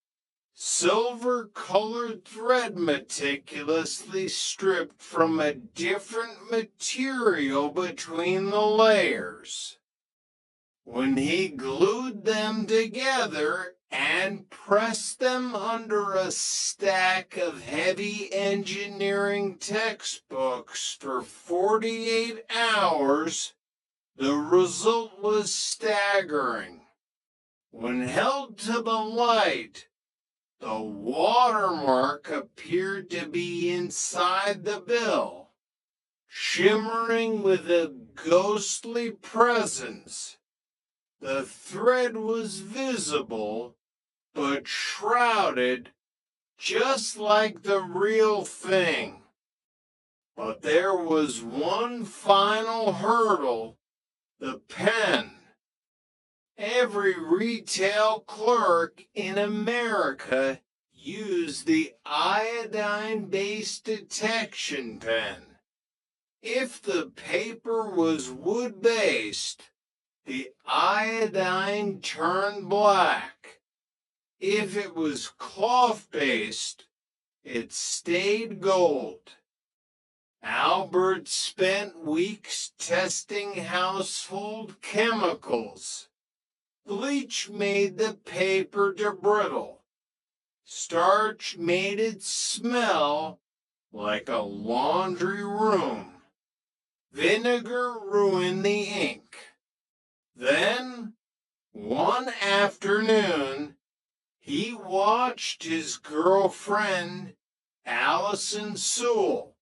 silver-colored thread meticulously stripped from a different material between the layers. When he glued them together and pressed them under a stack of heavy engineering textbooks for 48 hours, the result was staggering. When held to the light, the watermark appeared to be inside the bill, shimmering with a ghostly presence. The thread was visible, but shrouded, just like the real thing. But there was one final hurdle: the pen. Every retail clerk in America used the iodine-based detection pen. If the paper was wood-based, the iodine turned black. If it was cloth-based, it stayed gold. Albert spent weeks testing household chemicals. Bleach made the paper brittle. Starch made it smell like a laundry room. Vinegar ruined the ink. Then, one afternoon, he watched his girlfriend, Allison Sewell,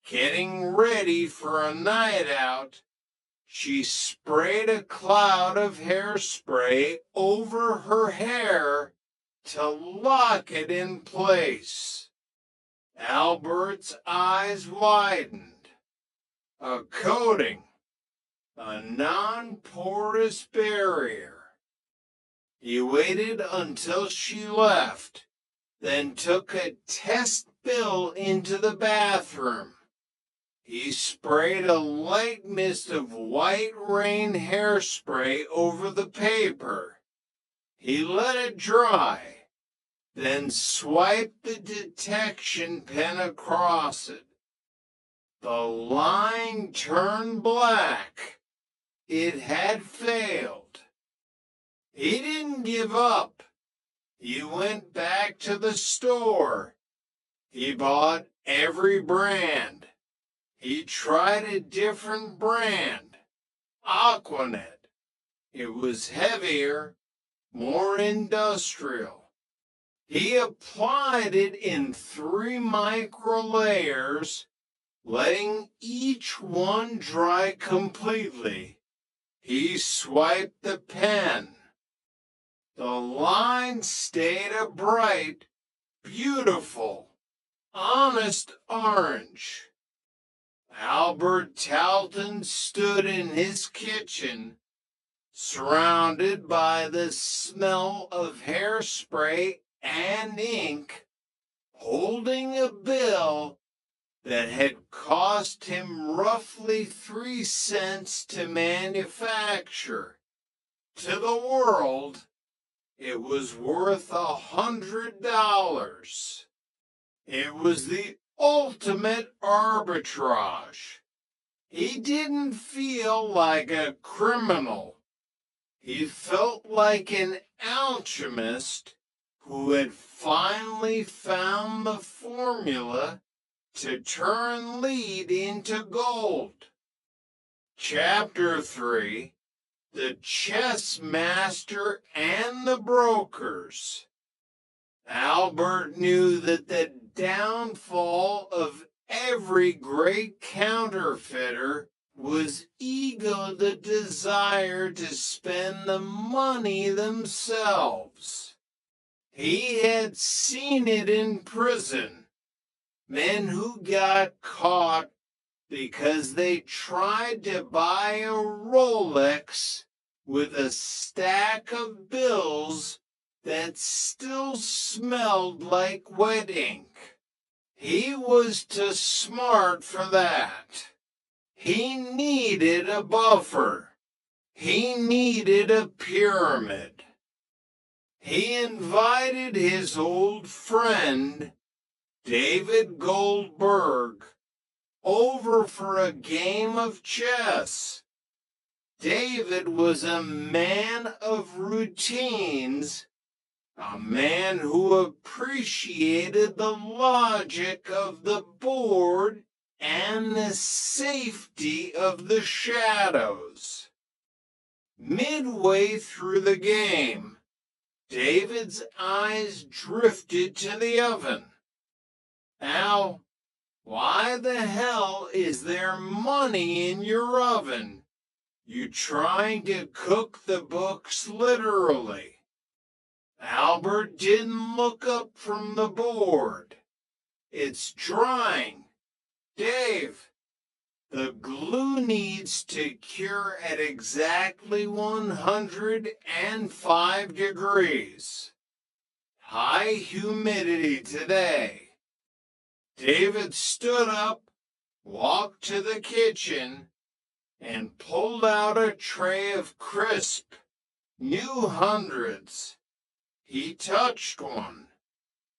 getting ready for a night out. She sprayed a cloud of hairspray over her hair to lock it in place. Albert's eyes widened. A coating, a non-porous barrier. He waited until she left, then took a test bill into the bathroom. He sprayed a light mist of white rain hairspray over the paper. He let it dry, then swiped the detection pen across it. The line turned black. It had failed. He didn't give up. He went back to the store. He bought every brand. He tried a different brand, Aquanet. It was heavier, more industrial. He applied it in 3 micro layers, letting each one dry completely. He swiped the pen. The line stayed a bright, beautiful, honest orange. Albert Talton stood in his kitchen, surrounded by the smell of hairspray and ink, holding a bill that had cost him roughly 3 cents to manufacture. To the world, it was worth $100. It was the ultimate arbitrage. He didn't feel like a criminal. He felt like an alchemist who had finally found the formula to turn lead into gold. Chapter 3, The Chess Master and the Brokers. Albert knew that the downfall of every great counterfeiter was ego, the desire to spend the money themselves. He had seen it in prison. Men who got caught because they tried to buy a Rolex with a stack of bills that still smelled like wet ink. He was too smart for that. He needed a buffer. He needed a pyramid. He invited his old friend, David Goldberg, over for a game of chess. David was a man of routines, a man who appreciated the logic of the board and the safety of the shadows. Midway through the game, David's eyes drifted to the oven. Al, why the hell is there money in your oven? You trying to cook the books literally? Albert didn't look up from the board. It's drying. Dave, the glue needs to cure at exactly 105 degrees. High humidity today. David stood up, walked to the kitchen, and pulled out a tray of crisp, new hundreds. He touched one.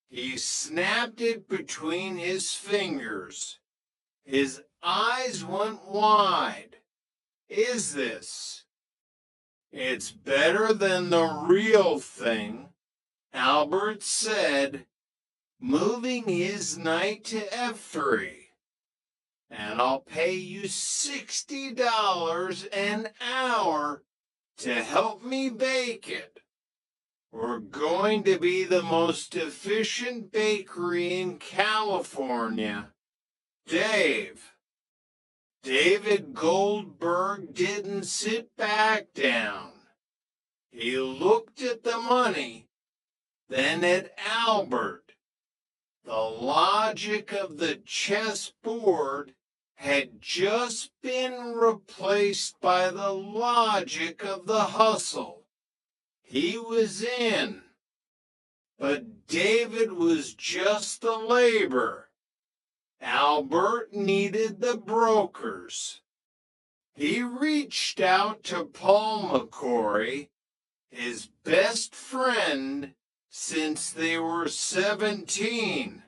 He snapped it between his fingers. His eyes went wide. Is this? It's better than the real thing, Albert said, moving his knight to F3. And I'll pay you $60 an hour to help me bake it. We're going to be the most efficient bakery in California. Dave. David Goldberg didn't sit back down. He looked at the money, then at Albert. The logic of the chessboard had just been replaced by the logic of the hustle. He was in, but David was just the labor. Albert needed the brokers. He reached out to Paul McCory, his best friend since they were 17.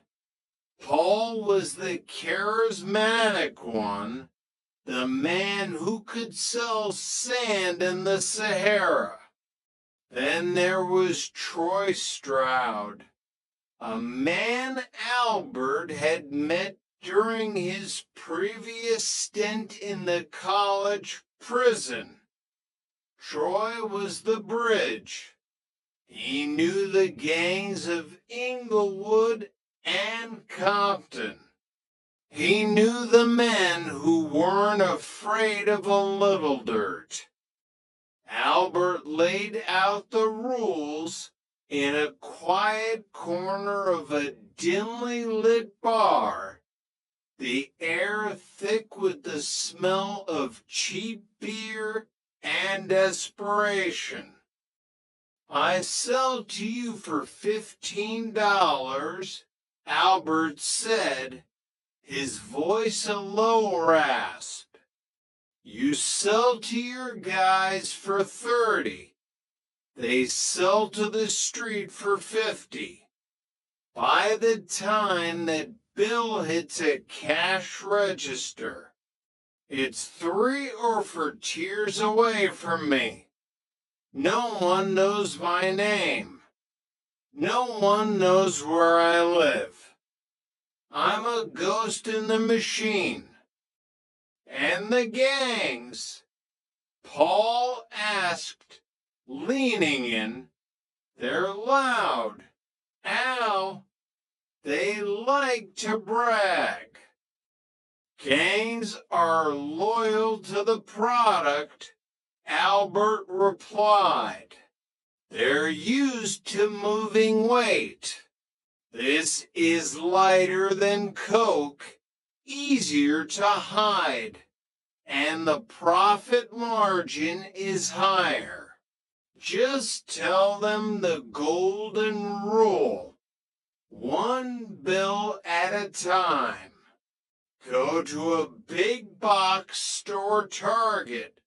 Paul was the charismatic one, the man who could sell sand in the Sahara. Then there was Troy Stroud, a man Albert had met during his previous stint in the college prison. Troy was the bridge. He knew the gangs of Inglewood and Compton. He knew the men who weren't afraid of a little dirt. Albert laid out the rules in a quiet corner of a dimly lit bar, the air thick with the smell of cheap beer and desperation. I sell to you for $15, Albert said, his voice a low rasp. You sell to your guys for 30. They sell to the street for 50. By the time that bill hits a cash register, it's 3 or 4 tiers away from me. No one knows my name. No one knows where I live. I'm a ghost in the machine. And the gangs, Paul asked, leaning in, they're loud. Al, they like to brag. Gangs are loyal to the product, Albert replied. They're used to moving weight. This is lighter than coke, easier to hide, and the profit margin is higher. Just tell them the golden rule. 1 bill at a time. Go to a big box store, Target,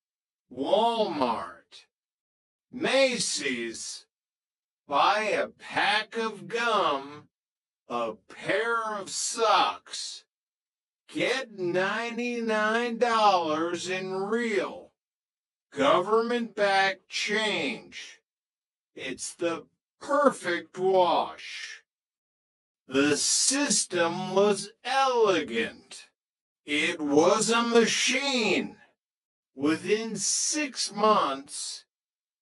Walmart, Macy's, buy a pack of gum, a pair of socks, get $99 in real, government-backed change. It's the perfect wash. The system was elegant. It was a machine. Within 6 months,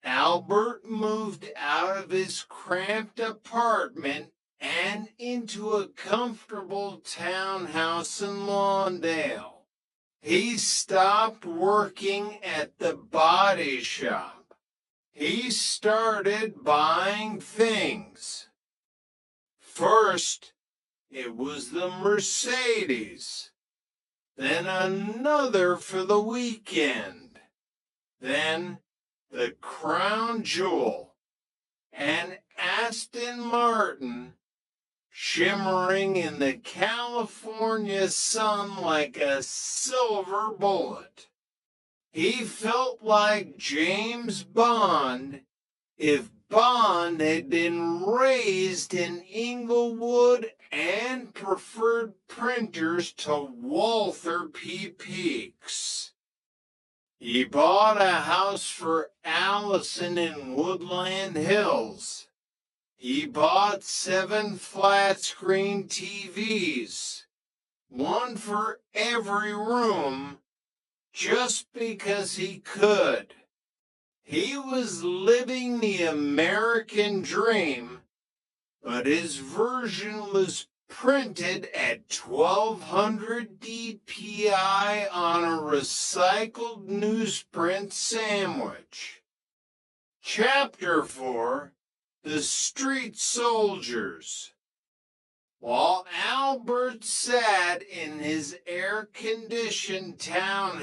Albert moved out of his cramped apartment and into a comfortable townhouse in Lawndale. He stopped working at the body shop. He started buying things. First, it was the Mercedes, then another for the weekend, then the crown jewel, an Aston Martin, shimmering in the California sun like a silver bullet. He felt like James Bond if Bond had been raised in Inglewood and preferred printers to Walther P. Peaks. He bought a house for Allison in Woodland Hills. He bought 7 flat-screen TVs, 1 for every room, just because he could. He was living the American dream, but his version was printed at 1200 DPI on a recycled newsprint sandwich. Chapter 4, The Street Soldiers. While Albert sat in his air-conditioned townhouse,